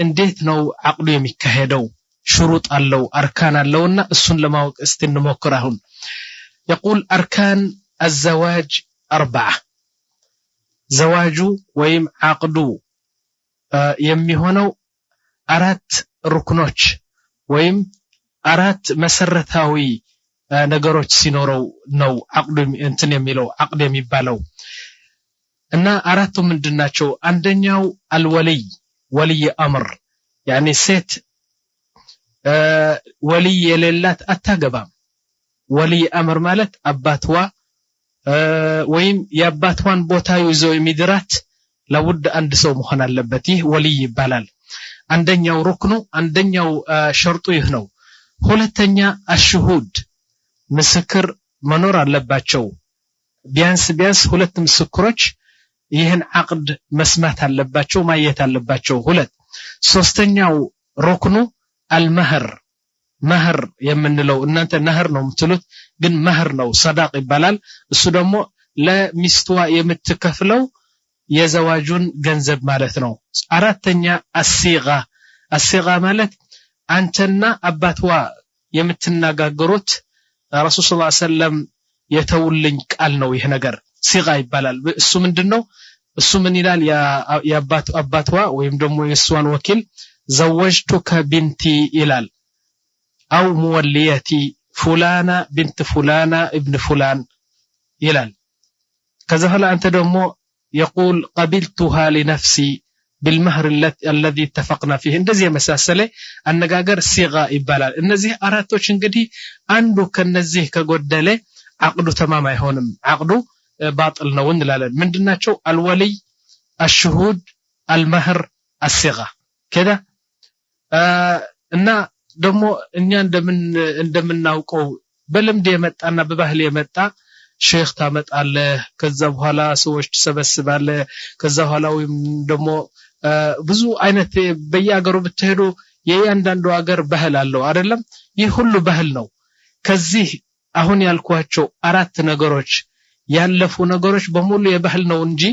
A: እንዴት ነው عقዱ የሚካሄደው شروط አለው አርካን አለውና እሱን ለማወቅ እስቲ እንሞክር አሁን يقول أركان الزواج 4 ዘዋጁ ወይም عقዱ የሚሆነው አራት ሩክኖች ወይም አራት መሰረታዊ ነገሮች ሲኖረው ነው عقዱ እንትን የሚለው عقد የሚባለው እና አራቱ ምንድናቸው አንደኛው الولي ولي امر يعني ሴት ولي የሌላት አታገባም ولي امر ማለት አባትዋ ወይም የአባቷን ቦታ ይዞ የሚድራት ለውድ አንድ ሰው መሆን አለበት ይህ ولي ይባላል አንደኛው ሩክኑ አንደኛው ሸርጡ ይህ ነው ሁለተኛ الشهود ምስክር መኖር አለባቸው ቢያንስ ሁለት ምስክሮች ይህን عقد መስማት አለባቸው ማየት አለባቸው ሁለት ሶስተኛው ሩክኑ المهر መህር የምንለው እናንተ ነህር ነው የምትሉት ግን መህር ነው ሰዳቅ ይባላል እሱ ደግሞ ለሚስትዋ የምትከፍለው የዘዋጁን ገንዘብ ማለት ነው አራተኛ አሲጋ ማለት አንተና አባትዋ የምትነጋገሩት ረሱል ሰለላሁ ዐለይሂ ወሰለም የተውልኝ ቃል ነው ይሄ ነገር ሲጋ ይባላል እሱ ምንድነው እሱ ምን ይላል ያ አባትዋ ወይም ደግሞ የሷን ወኪል ዘወጅቱከ ቢንቲ ይላል አው ሙወሊየቲ ፉላና ቢንት ፉላና ابن فلان ይላል ከዛ ኋላ አንተ ደግሞ يقول قبلتها لنفسي بالمهر الذي اتفقنا فيه እንደዚህ የመሳሰለ አነጋገር ሲጋ ይባላል እነዚህ አራቶች እንግዲህ አንዱ ከነዚህ ከጎደለ عقዱ تمام አይሆንም عقዱ باطل ነው እንላለን ምንድናቸው الولي الشهود المهر الصيغه كده እና ደግሞ እኛ እንደምናውቀው በልምድ የመጣና በባህል የመጣ ሼክ ታመጣለ ከዛ በኋላ ሰዎች ተሰበስባለ ከዛ በኋላ ወይም ደግሞ ብዙ አይነት በየአገሩ ብትሄዱ የእያንዳንዱ ሀገር ባህል አለው አይደለም ይህ ሁሉ ባህል ነው ከዚህ አሁን ያልኳቸው አራት ነገሮች ያለፉ ነገሮች በሙሉ የባህል ነው እንጂ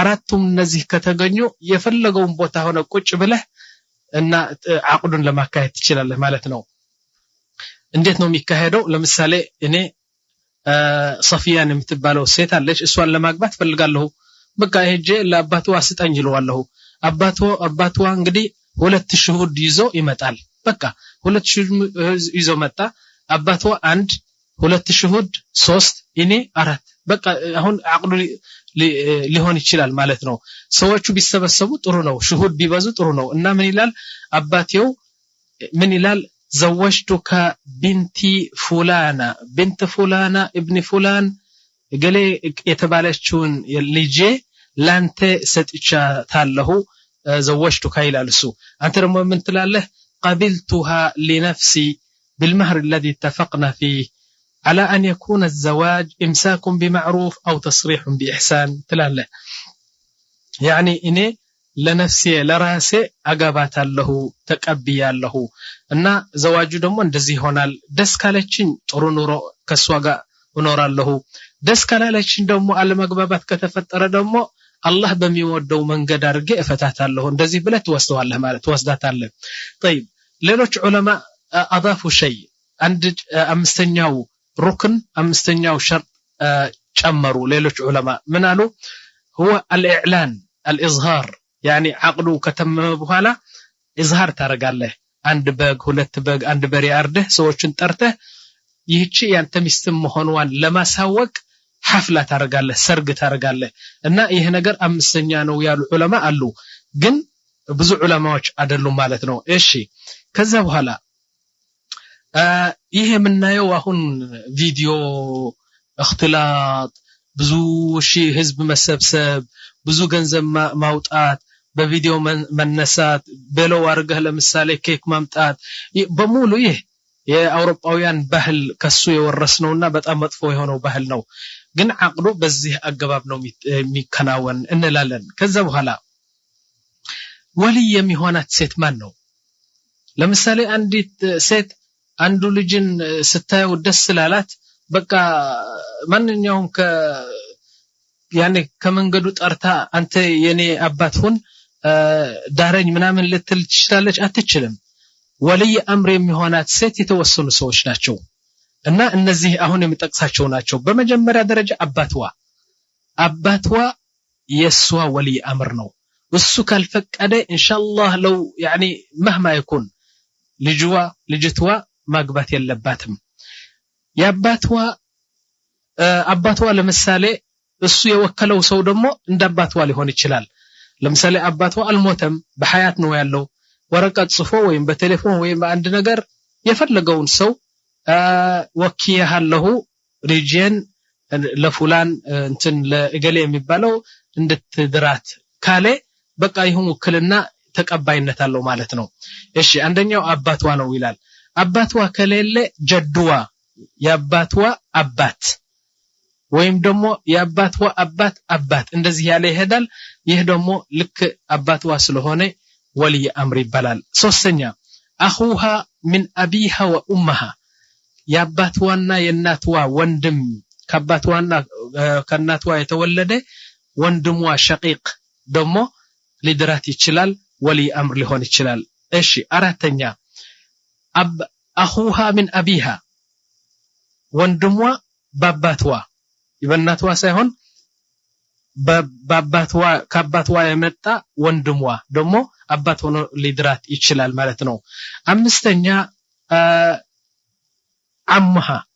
A: አራቱም እነዚህ ከተገኙ የፈለገውን ቦታ ሆነ ቁጭ ብለህ እና አቅዱን ለማካሄድ ትችላለህ ማለት ነው እንዴት ነው የሚካሄደው ለምሳሌ እኔ ሶፊያን የምትባለው ሴት አለች እሷን ለማግባት ፈልጋለሁ በቃ ሄጄ ለአባቷ አስጠኝ ይለዋለሁ አባቷ እንግዲህ ሁለት ሽሁድ ይዞ ይመጣል በቃ ሁለት ሽሁድ ይዞ መጣ አባቷ አንድ ሁለት ሽሁድ 3 እኔ 4 በቃ አሁን አቅዱ ሊሆን ይችላል ማለት ነው ሰዎቹ ቢሰበሰቡ ጥሩ ነው ሽሁድ ቢበዙ ጥሩ ነው እና ምን ይላል አባቴው ምን ይላል ዘወጅቱከ ቢንቲ ፉላና ቢንት ፉላና ابن فلان ገሌ የተባለችውን ልጄ ላንተ ሰጥቻታለሁ ዘወጅቱከ ይላል እሱ አንተ ደግሞ ምን ትላለህ قبلتها لنفسي بالمهر الذي اتفقنا فيه على أن يكون الزواج إمساك بمعروف أو تصريح بإحسان تلاله يعني إني لنفسي لراسي أقابات له تقبيا له إن زواجه دمو اندزي هونال دس كالتشين ترونورو كسواغا ونورا له دس كالتشين دمو على مقبابات كتفتر دمو الله بميودو من قدر فتات له اندزي بلا توسطوا الله مالا توسدات له طيب ليلوش علماء أضافوا شيء عند أمستنياو ركن أمستنياو شرط ጨመሩ ሌሎች ዑለማ ምን አሉ هو الإعلان الإظهار يعني عقده ከተመመ በኋላ ኢዝሃር ታረጋለህ አንድ በግ ሁለት በግ አንድ በሬ አርደህ ሰዎችን ጠርተህ ይህቺ ያንተ ሚስት መሆኗን ለማሳወቅ ሐፍላ ታረጋለህ ሰርግ ታረጋለህ እና ይሄ ነገር አምስተኛ ነው ያሉ ዑለማ አሉ ግን ብዙ ዑለማዎች አይደሉም ማለት ነው እሺ ከዛ በኋላ ይሄ የምናየው አሁን ቪዲዮ اختلاط ብዙ ሺህ ህዝብ መሰብሰብ ብዙ ገንዘብ ማውጣት በቪዲዮ መነሳት በለው አርገህ ለምሳሌ ኬክ ማምጣት በሙሉ ይሄ የአውሮፓውያን ባህል ከሱ የወረስነውና በጣም መጥፎ የሆነው ባህል ነው ግን አቅዱ በዚህ አገባብ ነው የሚከናወን እንላለን ከዛ በኋላ ወልይ የሚሆናት ሴት ማን ነው ለምሳሌ አንዲት ሴት አንዱ ልጅን ስታየው ደስ ስላላት በቃ ማንኛውም ያኔ ከመንገዱ ጠርታ አንተ የኔ አባት ሁን ዳረኝ ምናምን ልትል ትችላለች አትችልም ወልይ አምር የሚሆናት ሴት የተወሰኑ ሰዎች ናቸው እና እነዚህ አሁን የሚጠቅሳቸው ናቸው በመጀመሪያ ደረጃ አባትዋ የሷ ወልይ አምር ነው እሱ ካልፈቀደ ኢንሻአላህ ለው ያኒ مهما يكون ልጅቷ ማግባት የለባትም አባትዋ ለምሳሌ እሱ የወከለው ሰው ደግሞ እንዳባትዋ ሊሆን ይችላል ለምሳሌ አባትዋ አልሞተም በሐያት ነው ያለው ወረቀት ጽፎ ወይም በቴሌፎን ወይም በአንድ ነገር የፈለገውን ሰው ወኪያለሁ ሪጅን ለፉላን እንትን ለእገሌ የሚባለው እንድትድራት ካለ በቃ ይሁን ወክልና ተቀባይነት አለው ማለት ነው እሺ አንደኛው አባትዋ ነው ይላል አባትዋ ከሌለ ጀድዋ የአባትዋ አባት ወይም ደግሞ የአባትዋ አባት እንደዚህ ያለ ይሄዳል ይህ ደግሞ ልክ አባትዋ ስለሆነ ወልይ አምር ይባላል ሶስተኛ أخوها من أبيها وأمها ياباتوانا يناتوا وندم كاباتوانا كناتوا يتولد وندموا شقيق دمو لدرات يتشلال ولي أمر لهون يتشلال إيشي أراتنيا أخوها من أبيها وندموا باباتوا يبناتوا سيهون باباتوا كاباتوا يمتا وندموا دمو أباتوا لدرات يتشلال مالتنو أمستنيا عمها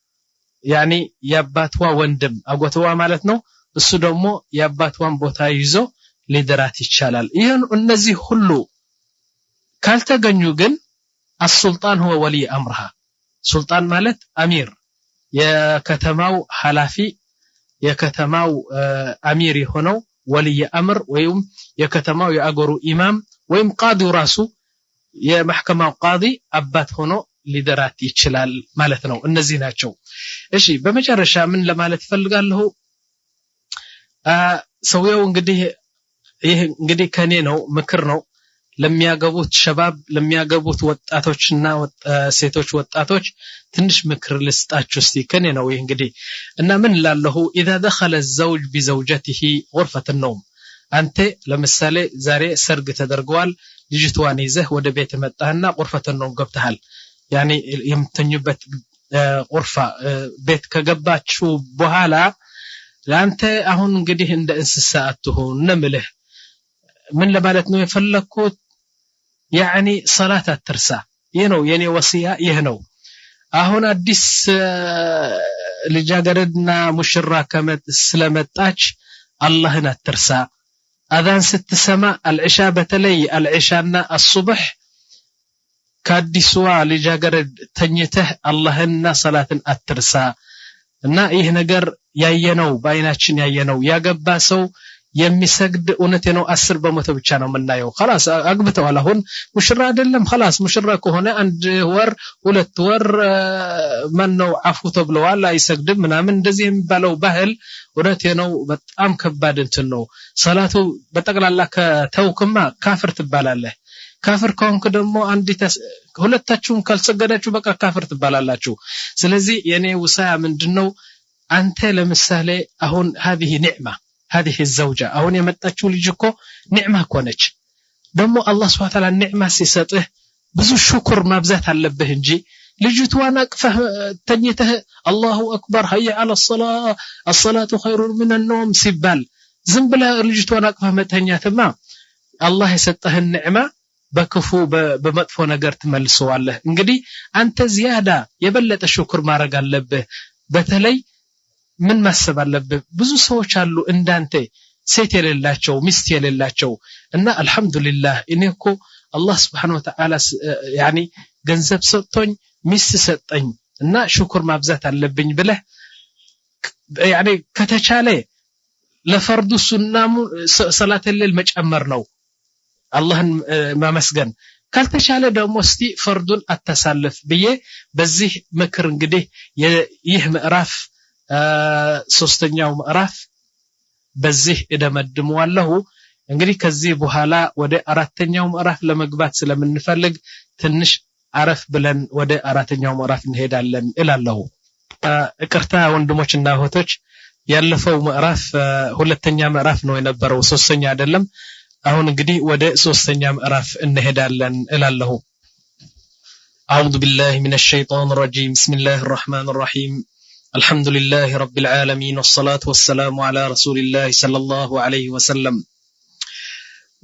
A: يعني ياباتوا وندم أقوتوا مالتنو እሱ ደግሞ ያባቷን ቦታ ይዞ ሊደራት ይቻላል ይሄን እነዚህ ሁሉ ካልተገኙ ግን السلطان هو ولي امرها سلطان ማለት አሚር የከተማው ሐላፊ የከተማው አሚር የሆነው ወልይ አምር ወይም የከተማው የአገሩ ኢማም ወይም ቃዲው ራሱ የመሐከማው ቃዲ አባት ሆኖ ሊደራት ይችላል ማለት ነው እነዚህ ናቸው እሺ በመጨረሻ ምን ለማለት ፈልጋለሁ ሰውየው እንግዲህ ከኔ ነው ምክር ነው ለሚያገቡት ሸባብ ለሚያገቡት ወጣቶችና ሴቶች ወጣቶች ትንሽ ምክር ልስጣችሁ እስቲ ከኔ ነው እንግዲህ እና ምን ላለሁ اذا دخل الزوج بزوجته غرفة النوم አንተ ለምሳሌ ዛሬ ሰርግ ተደርጓል ልጅቷን ይዘህ ወደ ቤት መጣህና غرفة النوم ገብተሃል يعني የምትኙበት غرفة ቤት ከገባችሁ በኋላ ላንተ አሁን እንግዲህ እንደ እንስሳ አትሁን ነምልህ ምን ለማለት ነው የፈለኩት يعني صلاه አትርሳ ይሄ ነው የኔ ወሲያ ይሄ ነው አሁን አዲስ ልጃገረድና ሙሽራ ስለመጣች አላህን አትርሳ አዛን ስትሰማ العشاء በተለይ العشاءና الصبح ከአዲስዋ ልጃገረድ ተኝተህ አላህንና ሰላትን አትርሳ እና ይሄ ነገር ያየነው ባይናችን ያየነው ያገባ ሰው የሚሰግድ እውነቴ ነው 10 በመቶ ብቻ ነው የምናየው خلاص አግብተዋል አሁን ሙሽራ አይደለም خلاص ሙሽራ ከሆነ አንድ ወር ሁለት ወር ማን ነው አፉ ተብለዋል አይሰግድም ምናምን እንደዚህ የሚባለው ባህል እውነቴ ነው በጣም ከባድ እንትን ነው ሰላቱ በጠቅላላ ከተውክማ ካፍር ትባላለህ ካፍር ከሆንክ ደግሞ አንዲት ሁለታችሁም ካልሰገዳችሁ በቃ ካፍር ትባላላችሁ ስለዚህ የኔ ውሳያ ምንድነው አንተ ለምሳሌ አሁን هذه نعمه هذه الزوجه አሁን የመጣችው ልጅ እኮ ኒዕማ ኮነች ደግሞ አላህ Subhanahu Wa Ta'ala ኒዕማ ሲሰጥህ ብዙ ሽኩር ማብዛት አለብህ እንጂ ልጅቷን አቅፈህ ተኝተህ አላሁ አክበር hayya ala الصلاه الصلاه خير من النوم ሲባል ዝም ብለህ ልጅቷን አቅፈህ መተኛትማ አላህ የሰጠህን ኒዕማ በክፉ በመጥፎ ነገር ትመልሰዋለህ እንግዲህ አንተ ዝያዳ የበለጠ ሽኩር ማድረግ አለብህ በተለይ ምን ማሰብ አለብህ ብዙ ሰዎች አሉ እንዳንተ ሴት የሌላቸው ሚስት የሌላቸው እና አልহামዱሊላህ እኔኮ አላህ Subhanahu Wa Ta'ala يعني ገንዘብ ሰጥቶኝ ሚስት ሰጠኝ እና ሽኩር ማብዛት አለብኝ ብለህ يعني ከተቻለ ለፈርዱ ሱናሙ ሰላት الليل መጨመር ነው አላህን ማመስገን ካልተቻለ ደግሞ እስቲ ፈርዱን አተሳለፍ በየ በዚህ ምክር እንግዲህ ይህ ምዕራፍ ሶስተኛው ምዕራፍ በዚህ እደመድመዋለሁ እንግዲህ ከዚህ በኋላ ወደ አራተኛው ምዕራፍ ለመግባት ስለምንፈልግ ትንሽ አረፍ ብለን ወደ አራተኛው ምዕራፍ እንሄዳለን እላለሁ እቅርታ ወንድሞችና እህቶች ያለፈው ምዕራፍ ሁለተኛ ምዕራፍ ነው የነበረው ሶስተኛ አይደለም አሁን እንግዲህ ወደ ሶስተኛ ምዕራፍ እንሄዳለን እላለሁ أعوذ بالله من الشيطان الرجيم بسم الله الرحمن الرحيم الحمد لله رب العالمين والصلاة والسلام على رسول الله صلى الله عليه وسلم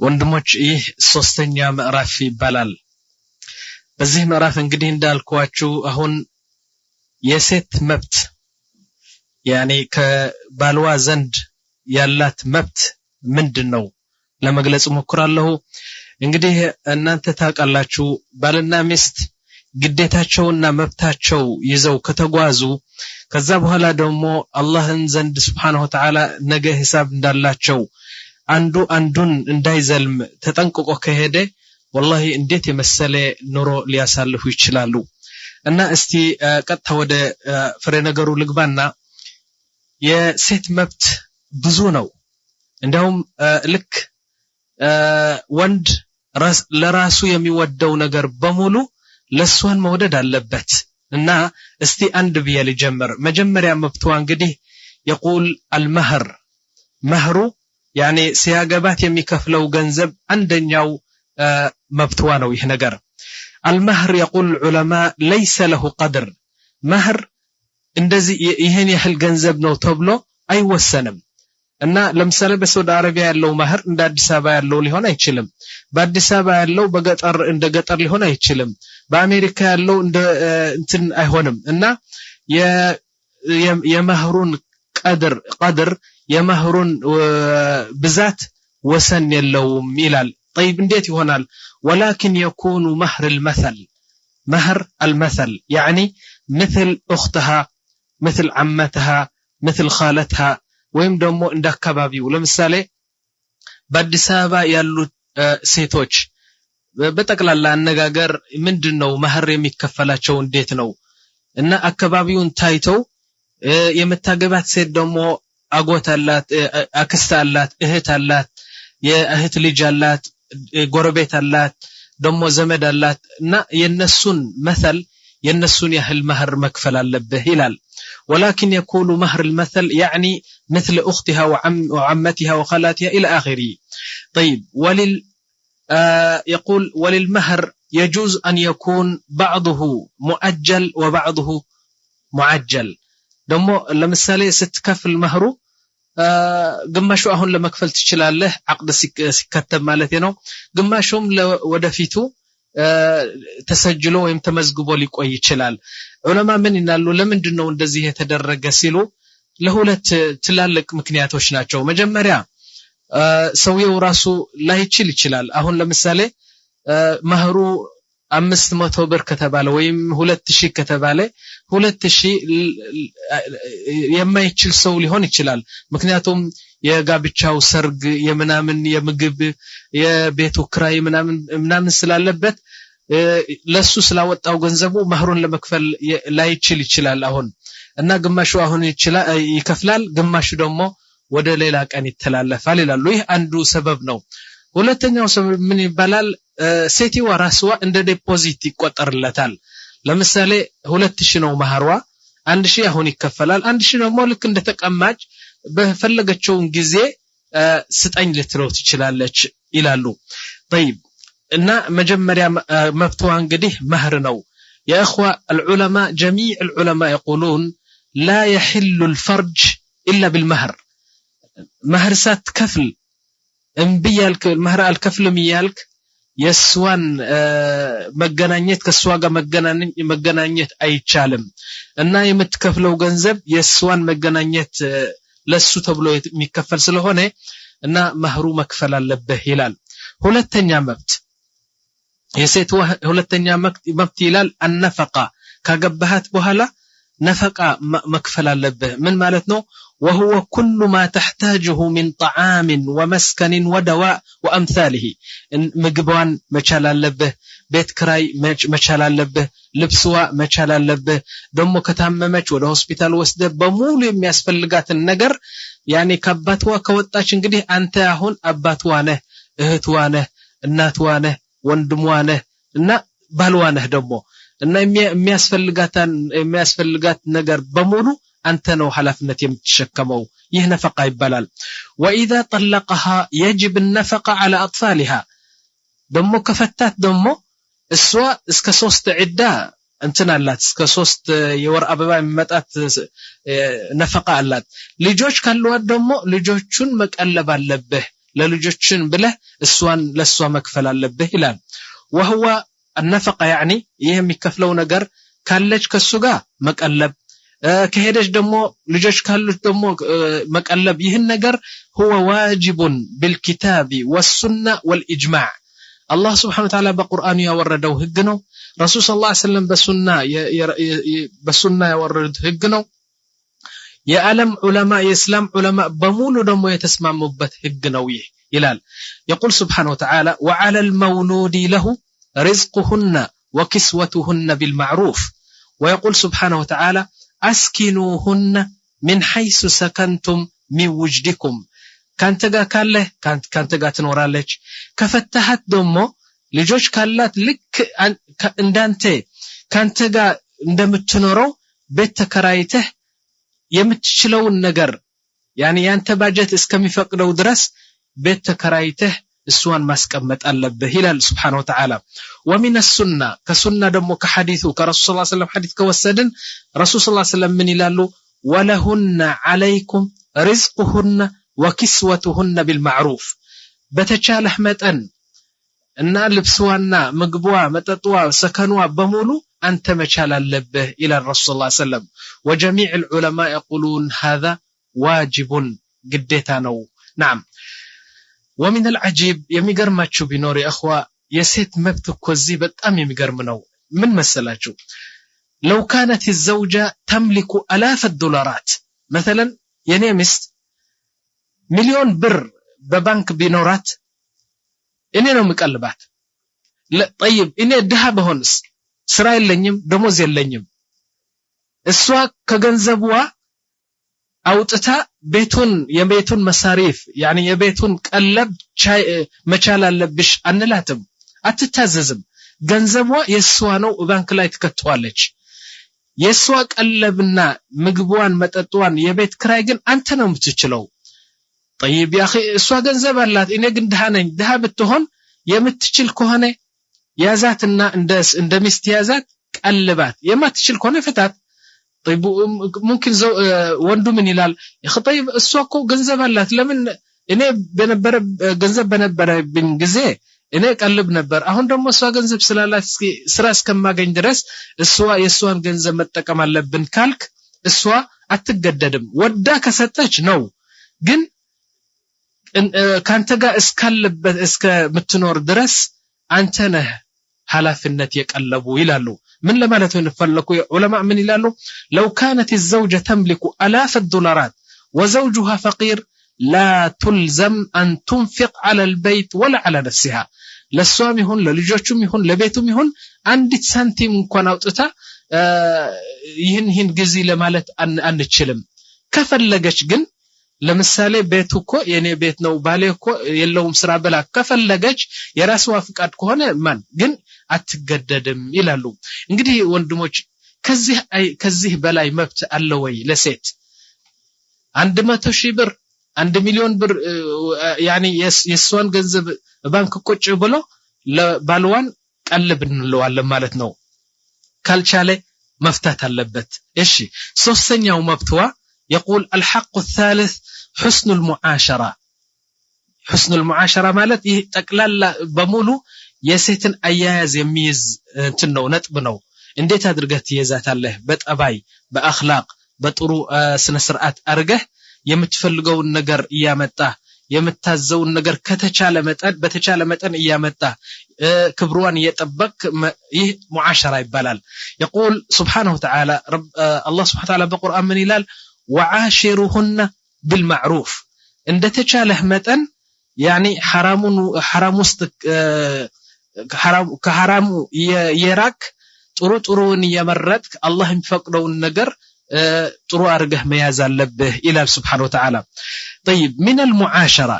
A: ወንድሞች ይህ ሶስተኛ ምዕራፍ ይባላል በዚህ ምዕራፍ እንግዲህ እንዳልኳችሁ አሁን የሴት መብት يعني ከባልዋ ዘንድ ያላት መብት ምንድነው ለመግለጽ ሞክራለሁ እንግዲህ እናንተ ታውቃላችሁ ባልና ሚስት ግዴታቸውና መብታቸው ይዘው ከተጓዙ ከዛ በኋላ ደግሞ አላህን ዘንድ Subhanahu Wa Ta'ala ነገ ሂሳብ እንዳላቸው አንዱ አንዱን እንዳይዘልም ተጠንቅቆ ከሄደ والله እንዴት የመሰለ ኑሮ ሊያሳልፉ ይችላሉ እና እስቲ ቀጥታ ወደ ፍሬ ነገሩ ልግባና የሴት መብት ብዙ ነው እንደውም ልክ ወንድ ለራሱ የሚወደው ነገር በሙሉ ለሷን መውደድ አለበት እና እስቲ አንድ ቢያል ጀመር መጀመሪያ መብቷ እንግዲህ يقول المهر መህሩ ያኔ ሲያገባት የሚከፍለው ገንዘብ አንደኛው መብቷ ነው ይህ ነገር المهر يقول العلماء ليس له قدر مهر እንደዚህ ይሄን ያህል ገንዘብ ነው ተብሎ አይወሰንም እና ለምሳሌ በሳውዲ አረቢያ ያለው መህር እንደ አዲስ አበባ ያለው ሊሆን አይችልም በአዲስ አበባ ያለው በገጠር እንደ ገጠር ሊሆን አይችልም በአሜሪካ ያለው እንደ እንትን አይሆንም እና የመህሩን ቀድር የመህሩን ብዛት ወሰን የለውም ይላል طيب እንዴት ይሆናል ولكن يكون مهر المثل يعني مثل اختها مثل عمتها مثل خالتها ወይም ደግሞ እንደ አካባቢው ለምሳሌ በአዲስ አበባ ያሉ ሴቶች በጠቅላላ አነጋገር ምንድነው መህር የሚከፈላቸው እንዴት ነው እና አካባቢውን ታይተው የምታገባት ሴት ደግሞ አጎት አላት አክስት አላት እህት አላት የእህት ልጅ አላት ጎረቤት አላት ደግሞ ዘመድ አላት እና የነሱን መሰል የነሱን ያህል መህር መክፈል አለበት ይላል ولكن يكون مهر المثل يعني مثل أختها وعمتها وخالاتها إلى آخره طيب يقول وللمهر يجوز أن يكون بعضه مؤجل وبعضه معجل دمو لمثالي ستكفل مهرو ግማሹ አሁን ለመክፈል ትችላለህ አቅድ ሲከተብ ማለት ነው ግማሹም ወደፊቱ ተሰጅሎ ወይም ተመዝግቦ ሊቆይ ይችላል ዑለማ ምን ይላሉ ለምንድነው እንደዚህ የተደረገ ሲሉ ለሁለት ትላልቅ ምክንያቶች ናቸው መጀመሪያ ሰውየው ራሱ ላይችል ይችላል አሁን ለምሳሌ መህሩ 500 ብር ከተባለ ወይም 2000 ከተባለ 2000 የማይችል ሰው ሊሆን ይችላል ምክንያቱም የጋብቻው ሰርግ የምናምን የምግብ የቤቱ ክራይ ምናምን ስላለበት ለሱ ስላወጣው ገንዘቡ መህሩን ለመክፈል ላይችል ይችላል አሁን እና ግማሹ አሁን ይከፍላል ግማሹ ደግሞ ወደ ሌላ ቀን ይተላለፋል ይላሉ ይህ አንዱ ሰበብ ነው ሁለተኛው ሰበብ ምን ይባላል ሴቲዋ ራስዋ እንደ ዲፖዚት ይቆጠርለታል ለምሳሌ 2000 ነው መህሯ 1000 አሁን ይከፈላል 1000 ደግሞ ልክ እንደ ተቀማጭ በፈለገችው ጊዜ ስጠኝ ልትለው ትችላለች ይላሉ طيب እና መጀመሪያ መብቷ እንግዲህ መህር ነው يا اخوه العلماء جميع العلماء يقولون لا يحل الفرج الا بالمهر مهر ሳትከፍል እንብያልክ መህር አልከፍልም ይያልክ የስዋን መገናኘት ከሷ ጋር መገናኘት አይቻልም እና የምትከፍለው ገንዘብ የስዋን መገናኘት ለሱ ተብሎ የሚከፈል ስለሆነ እና መህሩ መክፈል አለበት ይላል ሁለተኛ መብት የሴት ሁለተኛ መብት ይላል النفقه ካገባሃት በኋላ ነፈቃ መክፈል አለበት ምን ማለት ነው وهو كل ما تحتاجه من طعام ومسكن ودواء وامثاله ምግቧን መቻል አለበት ቤት ክራይ መቻል አለበት ልብስዋ መቻል አለበት ደሞ ከታመመች ወደ ሆስፒታል ወስደ በሙሉ የሚያስፈልጋትን ነገር ያኔ ከአባቷ ከወጣች እንግዲህ አንተ አሁን አባቷ ነህ እህቷ ነህ እናቷ ነህ ወንድሟ ነህ እና ባልዋ ነህ ደሞ እና የሚያስፈልጋት ነገር በሙሉ አንተ ነው ሐላፍነት የምትሸከመው ይህ ነፈቃ ይባላል واذا طلقها يجب النفقه على اطفالها ደሞ ከፈታት ደሞ እሷ እስከ 3 ዒዳ እንትን አላት እስከ 3 የወር አበባ የሚመጣት ነፈቃ አላት ልጆች ካሉት ደሞ ልጆቹን መቀለብ አለበት ለልጆችን ብለህ እሷን ለሷ መክፈል አለበት ይላል وهو النفقه يعني ይሄ የሚከፍለው ነገር ካለች ከሱ ጋር መቀለብ ከሄደች ደግሞ ልጆች ካሉት ደግሞ መቀለብ ይህን ነገር هو واجب بالكتاب والسنه والاجماع الله سبحانه وتعالى በቁርአኑ ያወረደው ህግ ነው ረሱል ሰለላሁ ዐለይሂ ወሰለም በሱና ያወረዱት ህግ ነው የዓለም ዑለማ የእስላም ዑለማ በሙሉ ደግሞ የተስማሙበት ህግ ነው ይህ ይላል يقول سبحانه وتعالى وعلى المولود له رزقهن وكسوتهن بالمعروف ويقول سبحانه وتعالى اسكنوهن من حيث سكنتم من وجدكم ካንተ ጋር ካለ ካንተ ጋር ትኖራለች ከፈታሃት ደግሞ ልጆች ካላት ልክ እንዳንተ ካንተ ጋር እንደምትኖረው ቤት ተከራይተህ የምትችለውን ነገር يعني ያንተ ባጀት እስከሚፈቅደው ድረስ ቤት ተከራይተህ እሷን ማስቀመጥ አለብህ ይላል Subhanahu Wa Ta'ala ومن السنة كسنة ደግሞ ከሐዲሱ ከረሱል ሰለላሁ ዐለይሂ ወሰለም ሐዲስ ከወሰድን ረሱል ሰለላሁ ዐለይሂ ወሰለም ምን ይላሉ ولهن عليكم رزقهن وكسوتهن بالمعروف በተቻለህ መጠን እና ልብስዋና ምግቧ መጠጧ ሰከኗ በሙሉ አንተ መቻል አለብህ ኢላ ረሱል ሰለላሁ ዐለይሂ ወሰለም وجميع العلماء يقولون هذا واجب ግዴታ ነው نعم ومن العجيب የሚገርማችሁ ቢኖር اخوا የሴት መብት እኮ እዚህ በጣም የሚገርም ነው ምን መሰላችሁ لو كانت الزوجة تملك آلاف الدولارات مثلا የኔ ሚስት ሚሊዮን ብር በባንክ ቢኖራት እኔ ነው መቀልባት طيب እኔ ድሃ በሆንስ ስራ የለኝም ደሞዝ የለኝም እሷ ከገንዘቧ አውጥታ የቤቱን መሳሪፍ يعني የቤቱን ቀለብ መቻል አለብሽ አንላትም አትታዘዝም ገንዘቧ የሷ ነው ባንክ ላይ ትከተዋለች የሷ ቀለብና ምግቧን መጠጧን የቤት ክራይ ግን አንተ ነው የምትችለው طيب يا اخي እሷ ገንዘብ አላት እኔ ግን ድሃ ነኝ ድሃ ብትሆን የምትችል ከሆነ ያዛትና እንደ ሚስት ያዛት ቀልባት የማትችል ከሆነ ፈታት طيب ممكن ወንዱ ምን ይላል እخ طيب እሷ እኮ ገንዘብ አላት ለምን እኔ በነበረ ገንዘብ በነበረብኝ ጊዜ እኔ ቀልብ ነበር አሁን ደግሞ እሷ ገንዘብ ስላላት ስራ እስከማገኝ ድረስ እሷ የሷን ገንዘብ መጠቀም አለብን ካልክ እሷ አትገደድም ወዳ ከሰጠች ነው ግን ካንተ ጋር እስካለበት እስከምትኖር ድረስ አንተ ነህ ኃላፊነት የቀለቡ ይላሉ ምን ለማለት ነው ፈለኩ ዑለማ ምን ይላሉ لو كانت الزوجة تملك آلاف الدولارات وزوجها فقير لا تلزم أن تنفق على البيت ولا على نفسها ለሷም ይሁን ለልጆቹም ይሁን ለቤቱም ይሁን አንዲት ሳንቲም እንኳን አውጥታ ይህን ግዚ ለማለት አንችልም ከፈለገች ግን ለምሳሌ ቤቱ እኮ የኔ ቤት ነው ባሌ እኮ የለውም ስራ በላ ከፈለገች የራስዋ ፍቃድ ከሆነ ማን ግን አትገደድም ይላሉ እንግዲህ ወንድሞች ከዚህ በላይ መብት አለ ወይ ለሴት 100,000 ብር 1 ሚሊዮን ብር يعني የሷን ገንዘብ ባንክ ቁጭ ብሎ ለባልዋን ቀልብ እንለዋለን ማለት ነው ካልቻለ መፍታት አለበት እሺ ሶስተኛው መብትዋ يقول الحق الثالث حسن المعاشرة حسن المعاشرة ማለት ይህ ጠቅላላ በሙሉ የሴትን አያያዝ የሚይዝ እንትን ነው ነጥብ ነው እንዴት አድርገህ ትይዛታለህ በጠባይ በአኽላቅ በጥሩ ስነ ስርዓት አርገህ የምትፈልገውን ነገር ያመጣ የምታዘውን ነገር በተቻለ መጠን ያመጣ ክብሯን የጠበቅ ይህ ሙዓሸራ ይባላል يقول سبحانه وتعالى الله سبحانه وتعالى በቁርአን ምን ይላል وعاشرهن بالمعروف እንደ ተቻለህ መጠን يعني حرام ውስጥ ከሐራሙ የራክ ጥሩን የመረጥክ አላህ የሚፈቅደውን ነገር ጥሩ አርገህ መያዝ አለብህ ኢላል Subhanahu Wa Ta'ala طيب من المعاشرة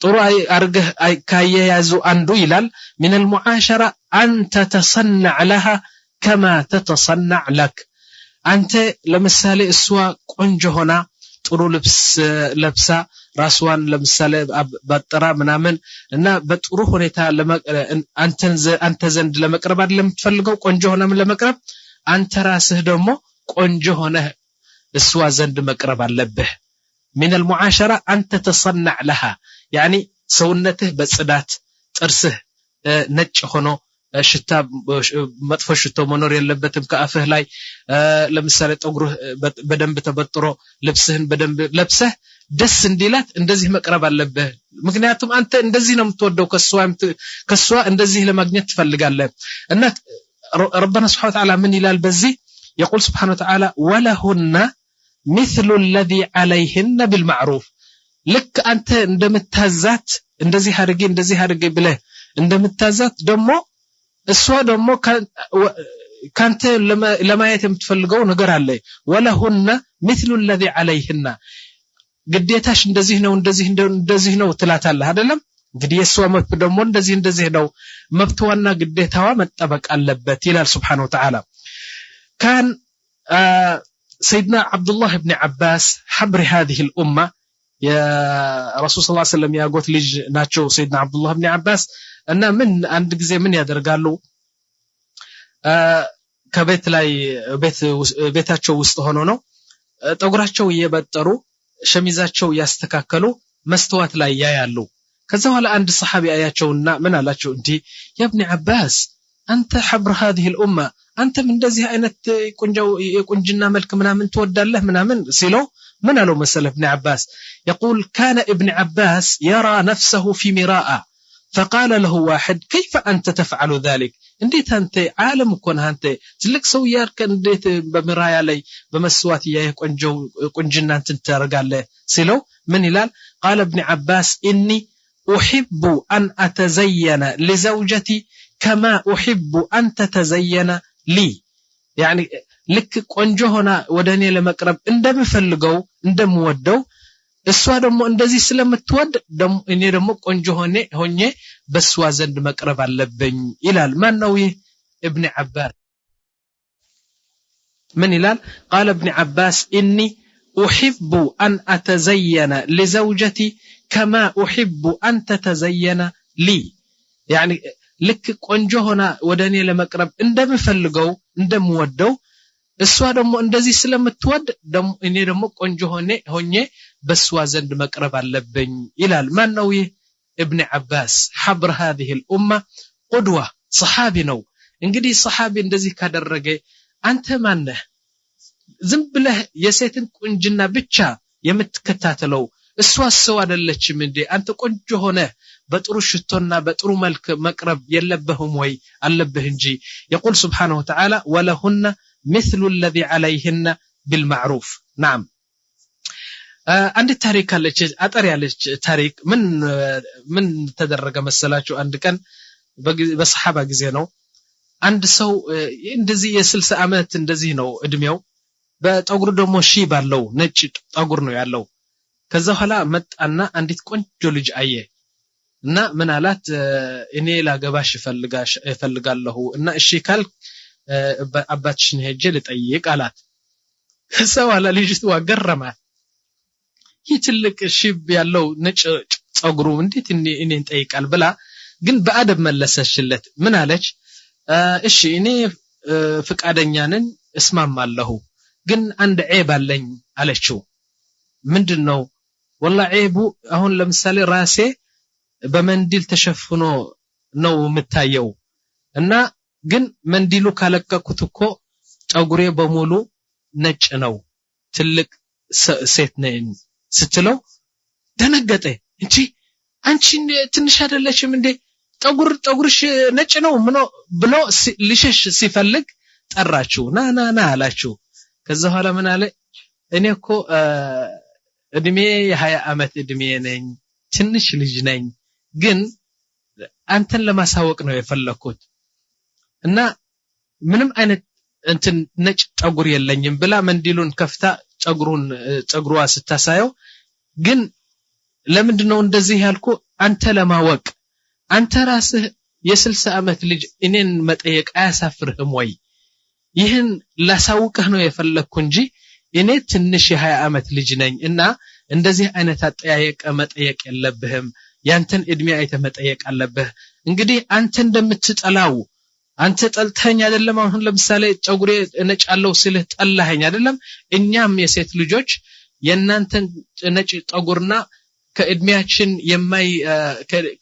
A: ጥሩ አርገህ ካያያዙ አንዱ ይላል من المعاشرة أن تتصنع لها كما تتصنع لك አንተ ለምሳሌ እሷ ቆንጆ ሆና ጥሩ ልብስ ለብሳ ራስዋን ለምሳሌ በጥራ ምናምን እና በጥሩ ሁኔታ አንተ ዘንድ ለመቅረብ አይደለም የምትፈልገው ቆንጆ ሆና ለመቅረብ አንተ ራስህ ደግሞ ቆንጆ ሆነ እሷ ዘንድ መቅረብ አለብህ من المعاشرة أن تتصنع لها يعني ሰውነትህ በጽዳት ጥርስህ ነጭ ሆኖ ሽታ መጥፎ ሽቶ መኖር የለበትም ከአፍህ ላይ ለምሳሌ ጠጉርህ በደንብ ተበጥሮ ልብስህን በደንብ ለብሰህ ደስ እንዲላት እንደዚህ መቅረብ አለብህ ምክንያቱም አንተ እንደዚህ ነው የምትወደው ከሷ እንደዚህ ለማግኘት ትፈልጋለህ እና ربنا سبحانه وتعالى من ይላል በዚህ يقول سبحانه وتعالى ولهن مثل الذي عليهن بالمعروف ልክ አንተ እንደምታዛት እንደዚህ አድርጌ ብለህ እንደምታዛት ደግሞ እሷ ደግሞ ካንተ ለማየት የምትፈልገው ነገር አለ ወለሁና مثل الذي عليهن ግዴታሽ እንደዚህ ነው ትላታለህ አይደለም እንግዲህ የሷ መብት ደግሞ እንደዚህ ነው መብቷና ግዴታዋ መጠበቅ አለበት ይላል Subhanahu Wa Ta'ala كان سيدنا عبد الله بن عباس حبر هذه الأمة يا رسول صلى الله عليه وسلم يا قلت لج ناتشو سيدنا عبد الله بن عباس أن من عند جزء من يدرجالو كبيت لاي بيتاتشو وستهونو نو ጠጉራቸው እየበጠሩ ሸሚዛቸው ያስተካከሉ መስተዋት ላይ ያያሉ ከዛ በኋላ አንድ ሰሃቢ አያቸውና ምን አላቸው እንዴ ያ ኢብኑ አባስ አንተ حبر هذه الامه አንተ እንደዚህ አይነት ቁንጅና መልክ ምናምን ትወዳለህ ምናምን ሲለው ምን አለው መሰለ ኢብኑ አባስ يقول كان ابن عباس يرى نفسه في مراءه فقال له واحد كيف انت تفعل ذلك እንዴት አንተ ዓለም እኮ ነህ አንተ ትልቅ ሰው ያርከ እንዴት በመራያ ላይ በመስዋዕት ቁንጅና እንትን ታረጋለህ ሲለው ምን ይላል قال ابن عباس اني احب ان اتزين لزوجتي كما احب ان تتزين لي يعني ልክ ቆንጆ ሆና ወደኔ ለመቅረብ እንደምፈልገው እንደምወደው እሷ ደግሞ እንደዚህ ስለምትወድ ደግሞ እኔ ደግሞ ቆንጆ ሆኜ በሷ ዘንድ መቅረብ አለብኝ ይላል ማን ነው ይህ ابن عباس من ይላል قال ابن عباس اني احب ان اتزين لزوجتي كما احب ان تتزين لي يعني ልክ ቆንጆ ሆና ወደኔ ለመቅረብ እንደምፈልገው እንደምወደው እሷ ደግሞ እንደዚህ ስለምትወድ ደግሞ እኔ ደግሞ ቆንጆ ሆኜ በሷ ዘንድ መቅረብ አለብኝ ይላል ማን ነው ይህ ابن عباس حبر هذه الامه قدوه صحابي ነው እንግዲህ صحابي እንደዚህ ካደረገ አንተ ማን ነህ ዝም ብለህ የሴትን ቁንጅና ብቻ የምትከታተለው እሷ ሰው አይደለችም እንዴ አንተ ቆንጆ ሆነ በጥሩ ሽቶና በጥሩ መልክ መቅረብ የለበህም ወይ አለብህ እንጂ يقول سبحانه وتعالى ولهن مثل الذي عليهن بالمعروف نعم አንድ ታሪክ አለች አጠር ያለች ታሪክ ምን ተደረገ መሰላችሁ አንድ ቀን በሰሃባ ጊዜ ነው አንድ ሰው እንደዚህ የ60 አመት እንደዚህ ነው እድሜው በጠጉሩ ደግሞ ሺ ባለው ነጭ ጠጉር ነው ያለው ከዛ ኋላ መጣና አንዲት ቆንጆ ልጅ አየ እና ምን አላት እኔ ላገባሽ እፈልጋለሁ እና እሺ ካል አባትሽን ሄጄ ልጠይቅ አላት ከዛ ኋላ ልጅቱ ወገረማት ይትልቅ ሺብ ያለው ነጭ ጸጉሩ እንዴት እኔን ጠይቃል ብላ ግን በአደብ መለሰችለት ምን አለች እሺ እኔ ፍቃደኛ ነኝ እስማማለሁ ግን አንድ ዔብ አለኝ አለችው ምንድነው والله ዔቡ አሁን ለምሳሌ ራሴ በመንዲል ተሸፍኖ ነው የምታየው እና ግን መንዲሉ ካለቀኩት እኮ ጸጉሬ በሙሉ ነጭ ነው ትልቅ ሴት ነኝ ስትለው ደነገጠ እንጂ አንቺ ትንሽ አይደለሽም እንዴ ጠጉርሽ ነጭ ነው ብሎ ሊሸሽ ሲፈልግ ጠራችው ና አላችሁ ከዛ ኋላ ምን አለ እኔ እኮ እድሜ የ20 አመት እድሜ ነኝ ትንሽ ልጅ ነኝ ግን አንተን ለማሳወቅ ነው የፈለኩት እና ምንም አይነት እንትን ነጭ ጠጉር የለኝም ብላ መንዲሉን ከፍታ ጸጉሯ ስታሳየው ግን ለምንድነው እንደዚህ ያልኩ አንተ ለማወቅ አንተ ራስህ የ60 አመት ልጅ እኔን መጠየቅ አያሳፍርህም ወይ ይህን ላሳውቅህ ነው የፈለኩ እንጂ እኔ ትንሽ የ20 አመት ልጅ ነኝ እና እንደዚህ አይነት አጠያየቅ መጠየቅ የለብህም ያንተን እድሜ አይተ መጠየቅ አለብህ እንግዲህ አንተ እንደምትጠላው አንተ ጠልተኛ አይደለም አሁን ለምሳሌ ጸጉሬ ነጫለው ሲልህ ጠላኸኝ አይደለም እኛም የሴት ልጆች የናንተን ነጭ ጠጉርና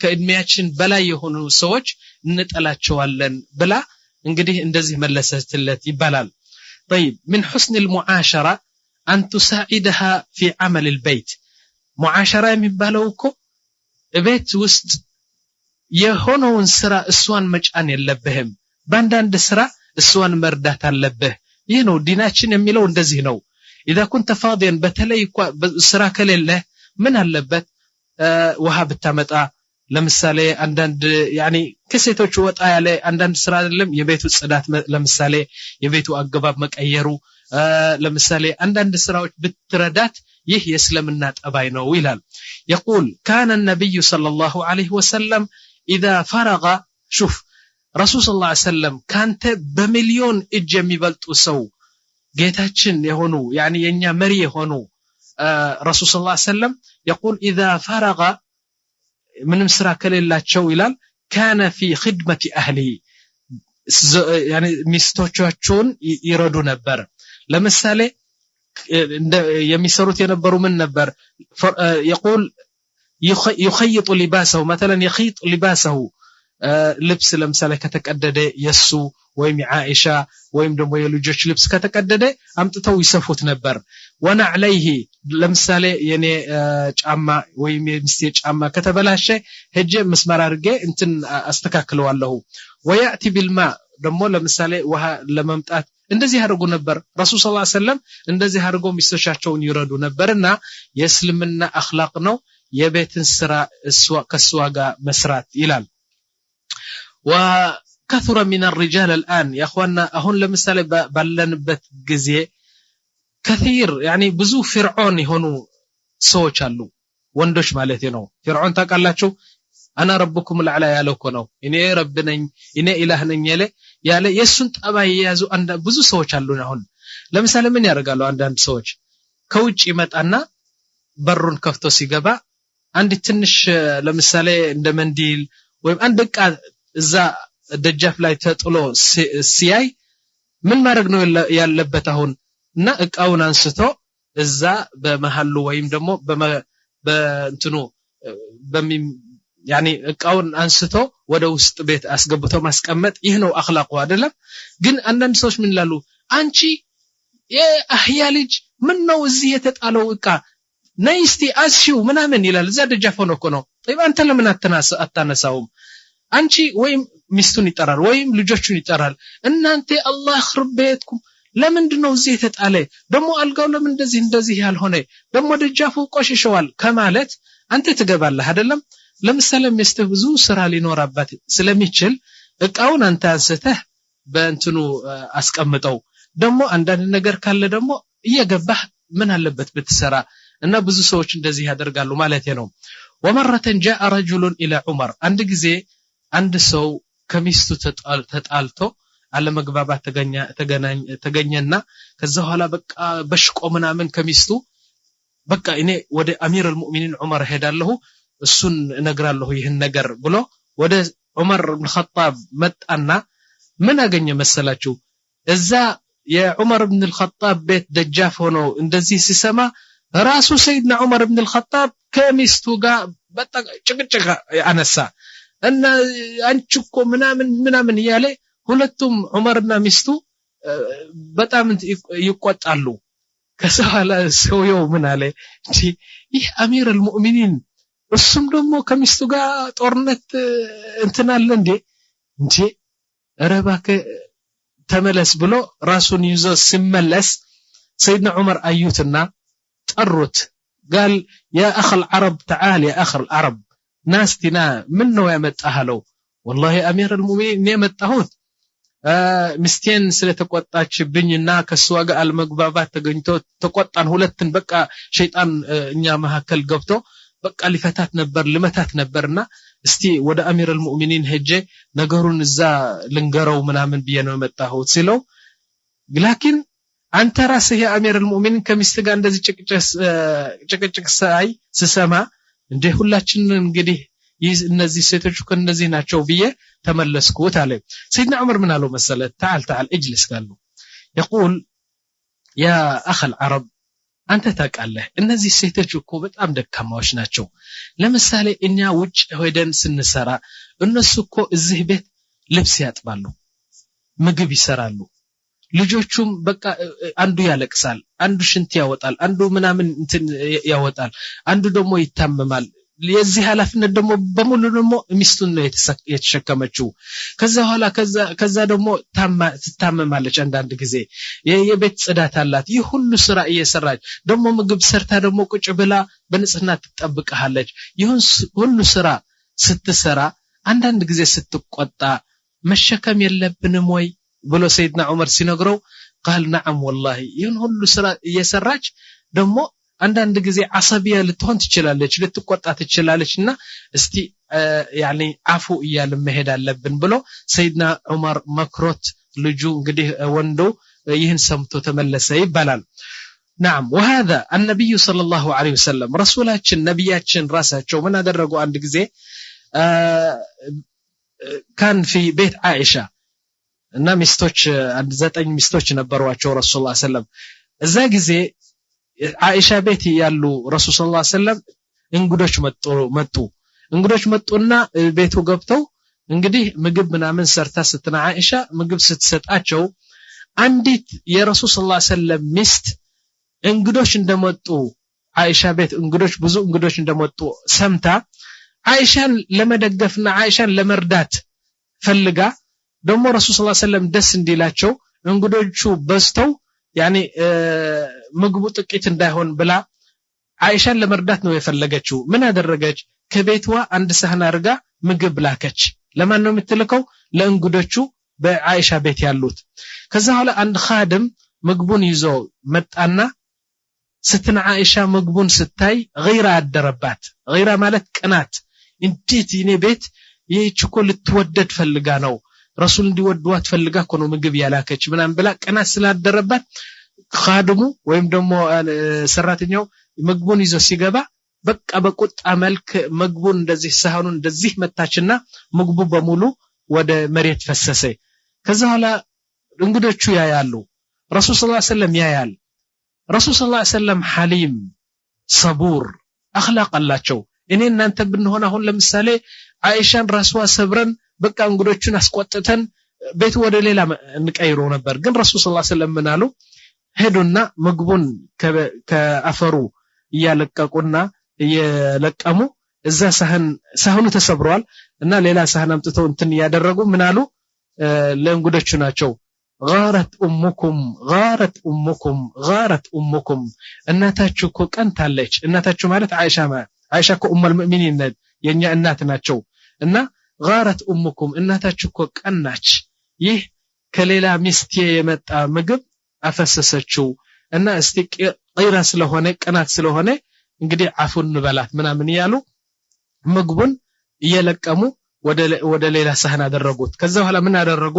A: ከእድሜያችን በላይ የሆኑ ሰዎች እንጠላቸዋለን ብላ እንግዲህ እንደዚህ መለሰችለት ይባላል طيب من حسن المعاشره ان تساعدها في عمل البيت معاشره የሚባለው እኮ ቤት ውስጥ የሆነውን ስራ እሷን መጫን የለብህም ባንዳንድ ስራ እሷን መርዳት አለብህ ይህ ነው ዲናችን የሚለው እንደዚህ ነው اذا كنت فاضيا በተለይ ስራ ከሌለ ምን አለበት ውሃ ብታመጣ ለምሳሌ አንዳንድ ያኒ ከሴቶች ወጣ ያለ አንዳንድ ስራ አይደለም የቤቱ ጽዳት ለምሳሌ የቤቱ አገባብ መቀየሩ ለምሳሌ አንዳንድ ስራዎች ብትረዳት ይህ የእስልምና ጠባይ ነው ይላል يقول كان النبي صلى الله عليه وسلم اذا فرغ شوف رسول صلى الله عليه وسلم كانت بمليون እጅ የሚበልጡ ሰው ጌታችን የሆኑ يعني የኛ መሪ የሆኑ رسول صلى الله عليه وسلم يقول اذا فرغ ምንም ስራ ከሌላቸው ይላል كان في خدمة اهله يعني ሚስቶቻቸውን ይረዱ ነበር ለምሳሌ የሚሰሩት የነበሩ ምን ነበር يقول يخيط لباسه مثلا يخيط لباسه ልብስ ለምሳሌ ከተቀደደ የሱ ወይም የአኢሻ ወይም ደግሞ የልጆች ልብስ ከተቀደደ አምጥተው ይሰፉት ነበር ወነዕለይሂ ለምሳሌ የኔ ጫማ ወይም የሚስቴ ጫማ ከተበላሸ ሄጄ መስመር አድርጌ እንትን አስተካክለዋለሁ ወያቲ ቢልማ ደግሞ ለምሳሌ ውሃ ለመምጣት እንደዚህ ያደርጉ ነበር ረሱል ሰለላሁ ዐለይሂ ወሰለም እንደዚህ አድርገው ሚስቶቻቸውን ይረዱ ነበርና የእስልምና አኽላቅ ነው የቤትን ስራ ከሷ ጋር መስራት ይላል وكثر من الرجال الآن يا اخوانا አሁን ለምሳሌ ባለንበት ጊዜ كثير يعني ብዙ ፍርዖን የሆኑ ሰዎች አሉ ወንዶች ማለት ነው ፍርዖን ታውቃላችሁ انا ربكم الاعلى ያለው እኮ ነው እኔ ረብ ነኝ እኔ ኢላህ ነኝ ያለ የሱን ጠባይ የያዙ አንድ ብዙ ሰዎች አሉ አሁን ለምሳሌ ምን ያደርጋሉ አንዳንድ ሰዎች ከውጭ ይመጣና በሩን ከፍቶ ሲገባ አንድ ትንሽ ለምሳሌ እንደ መንዲል ወይም አንድ ዕቃ እዛ ደጃፍ ላይ ተጥሎ ሲያይ ምን ማድረግ ነው ያለበት አሁን እና ዕቃውን አንስቶ እዛ በመሐሉ ወይም ደግሞ በእንትኑ يعني ዕቃውን አንስቶ ወደ ውስጥ ቤት አስገብቶ ማስቀመጥ ይህ ነው አኽላቁ አይደለም ግን አንዳንድ ሰዎች ምን ይላሉ አንቺ የአህያ ልጅ ምን ነው እዚህ የተጣለው ዕቃ ነይስቲ አስዩ ምናምን ይላል እዛ ደጃፍ ሆኖ እኮ ነው طيب አንተ ለምን አታነሳውም አንቺ ወይም ሚስቱን ይጠራል ወይም ልጆቹን ይጠራል እናንተ አላህ ይخربيتكم ለምንድነው እዚህ የተጣለ ደሞ አልጋው ለምን እንደዚህ ያልሆነ ደሞ ደጃፉ ቆሽሸዋል ከማለት አንተ ትገባለህ አይደለም ለምሳሌ ሚስትህ ብዙ ስራ ሊኖርባት ስለሚችል ዕቃውን አንተ አንስተህ በእንትኑ አስቀምጠው ደሞ አንዳንድ ነገር ካለ ደሞ እየገባህ ምን አለበት ብትሰራ እና ብዙ ሰዎች እንደዚህ ያደርጋሉ ማለት ነው ومره جاء رجل الى عمر አንድ ጊዜ አንድ ሰው ከሚስቱ ተጣልቶ አለመግባባት ተገኘና ከዛ ኋላ በቃ በሽቆ ምናምን ከሚስቱ በቃ እኔ ወደ አሚር المؤمنين ዑመር ሄዳለሁ እሱን እነግራለሁ ይሄን ነገር ብሎ ወደ ዑመር ኢብኑ ኸጣብ መጣና ምን አገኘ መሰላችሁ እዛ የዑመር ኢብኑ ኸጣብ ቤት ደጃፍ ሆኖ እንደዚህ ሲሰማ ራሱ ሰይድና ዑመር ኢብኑ ኸጣብ ከሚስቱ ጋር በጣም ጭቅጭቅ አነሳ እና አንቺኮ ምናምን ያለ ሁለቱም ዑመርና ሚስቱ በጣም ይቆጣሉ ከሰዋላ ሰውየው ምን አለ ይህ አሚር المؤمنين እሱም ደግሞ ከሚስቱ ጋር ጦርነት እንትናለ እንዴ ረባከ ተመለስ ብሎ ራሱን ይዞ ሲመለስ ሰይድና ዑመር አዩትና ጠሩት قال يا اخ العرب تعال يا اخ العرب ناستنا منو ያመጣሃለው والله امير المؤمنين የመጣሁት ሚስቴን ስለተቆጣችብኝና ከሷ ጋር አልመግባባት ተገኝቶ ተቆጣን ሁለትን በቃ ሸይጣን እኛ መሐከል ገብቶ በቃ ሊፈታት ነበር ልመታት ነበርና እስቲ ወደ አሚር المؤمنين ሄጄ ነገሩን እዛ ልንገረው ምናምን ብዬ ነው የመጣሁት ሲለው ግን አንተ ራስህ የአሚር المؤمنين ከሚስት ጋር እንደዚህ ጭቅጭቅ ሳይ ስሰማ እንደ ሁላችን እንግዲህ እነዚህ ሴቶች ከነዚህ ናቸው ብዬ ተመለስኩት አለ سيدنا عمر من قالوا مساله تعال اجلس قالوا يقول يا اخ العرب አንተ ታውቃለህ እነዚህ ሴቶች እኮ በጣም ደካማዎች ናቸው ለምሳሌ እኛ ውጭ ሆይደን ስንሰራ እነሱ እኮ እዚህ ቤት ልብስ ያጥባሉ ምግብ ይሰራሉ ልጆቹም በቃ አንዱ ያለቅሳል አንዱ ሽንት ያወጣል አንዱ ምናምን እንትን ያወጣል አንዱ ደግሞ ይታመማል የዚህ ኃላፊነት ደግሞ በሙሉ ደግሞ ሚስቱን ነው የተሸከመችው ከዛ ደግሞ ትታመማለች አንዳንድ ጊዜ የቤት ጽዳት አላት ይህ ሁሉ ስራ እየሰራች ደግሞ ምግብ ሰርታ ደግሞ ቁጭ ብላ በንጽህና ትጠብቀሃለች ይሁን ሁሉ ስራ ስትሰራ አንዳንድ ጊዜ ስትቆጣ መሸከም የለብንም ወይ ብሎ ሰይድና ዑመር ሲነግረው قال نعم والله ይህን ሁሉ ስራ እየሰራች ደግሞ አንዳንድ ጊዜ አሰቢያ ልትሆን ትችላለች ልትቆጣ ትችላለችና እስቲ يعني አፉ እያለ መሄድ አለብን ብሎ ሰይድና ዑመር መክሮት ልጁ እንግዲህ ወንዶ ይህን ሰምቶ ተመለሰ ይባላል نعم وهذا النبي صلى الله عليه وسلم رسولاتنا نبياتنا راساቸው ምን አደረጉ አንድ ጊዜ كان في بيت عائشة እና ሚስቶች አንድ 9 ሚስቶች ነበርዋቸው ረሱል ሰለላሁ ዐለይሂ ወሰለም እዛ ጊዜ አይሻ ቤት ያሉ ረሱል ሰለላሁ ዐለይሂ ወሰለም እንግዶች መጡና ቤቱ ገብተው እንግዲህ ምግብ ምናምን ሰርታ ስትና አይሻ ምግብ ስትሰጣቸው አንዲት የረሱል ሰለላሁ ዐለይሂ ወሰለም ሚስት እንግዶች እንደመጡ አይሻ ቤት ብዙ እንግዶች እንደመጡ ሰምታ አይሻን ለመደገፍና አይሻን ለመርዳት ፈልጋ ደግሞ ረሱል ሰለላሁ ዐለይሂ ወሰለም ደስ እንዲላቸው እንግዶቹ በስተው ያኒ ምግቡ ጥቂት እንዳይሆን ብላ አይሻን ለመርዳት ነው የፈለገችው ምን አደረገች ከቤትዋ አንድ ሳህን አርጋ ምግብ ላከች ለማን ነው የምትልከው ለእንግዶቹ በአይሻ ቤት ያሉት ከዛ ኋላ አንድ ኻድም ምግቡን ይዞ መጣና ስትና አይሻ ምግቡን ስታይ غيራ አደረባት غيራ ማለት ቅናት እንዴት ይኔ ቤት ይህችኮ ልትወደድ ፈልጋ ነው ረሱል እንዲወዷት ፈልጋ እኮ ነው ምግብ ያላከች ምናምን ብላ ቅናት ስላደረባት ኻድሙ ወይም ደግሞ ሰራተኛው ምግቡን ይዞ ሲገባ በቃ በቁጣ መልክ ምግቡን እንደዚህ ሳህኑን እንደዚህ መታችና ምግቡ በሙሉ ወደ መሬት ፈሰሰ ከዛ ኋላ እንግዶቹ ያያሉ ረሱል ሰለላሁ ዐለይሂ ወሰለም ያያል ረሱል ሰለላሁ ዐለይሂ ወሰለም ሐሊም ሰቡር አኽላቅ አላቸው እኔ እናንተ ብንሆን አሁን ለምሳሌ አይሻን ራስዋ ሰብረን በቃ እንግዶቹን አስቆጥተን ቤት ወደ ሌላ እንቀይረው ነበር ግን ረሱል ሰለላሁ ዐለይሂ ወሰለም ምናሉ ሄዱና ምግቡን ከአፈሩ ያለቀቁና የለቀሙ እዛ ሳህኑ ተሰብሯል እና ሌላ ሳህን አምጥተው እንትን ያደረጉ ምናሉ ለእንግዶቹ ናቸው غارت امكم እናታችሁ እኮ ቀንታለች እናታችሁ ማለት አይሻ እኮ ኡም المؤمنين የኛ እናት ናቸው እና غارت امكم እናታችሁ እኮ ቀናች ይህ ከሌላ ሚስት የመጣ ምግብ አፈሰሰችው እና እስቲ ቀይራ ስለሆነ ቀናት ስለሆነ እንግዲህ አፉን በላት ምናምን ያሉ ምግቡን እየለቀሙ ወደ ሌላ ሳህን አደረጉት ከዛ በኋላ ምን አደረጉ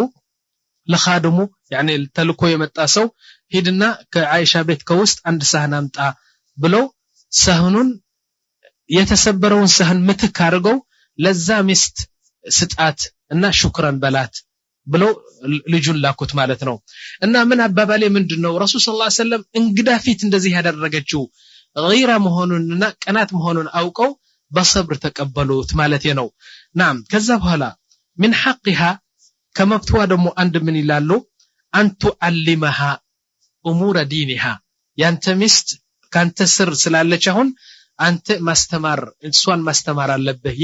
A: ለኻድሙ يعني ተልኮ የመጣ ሰው ሄድና ከአይሻ ቤት ከውስጥ አንድ ሳህን አምጣ ብለው ሳህኑን የተሰበረውን ሳህን ምትክ አድርገው ለዛ ሚስት ስጣት እና ሹክራን በላት ብለው ልጁን ላኩት ማለት ነው እና ምን አባባሌ ምንድነው ረሱል ሰለላሁ ዐለይሂ ወሰለም እንግዳ ፊት እንደዚህ ያደረገችው غيራ መሆኑንና ቀናት መሆኑን አውቀው በሰብር ተቀበሉት ማለት ነው ናም ከዛ በኋላ من حقها ከመብቷ ደግሞ አንድ ምን ይላሉ አንቱ علمها امور دينها ያንተ ሚስት ካንተ ስር ስላለች አሁን አንተ ማስተማር እሷን ማስተማር አለብህ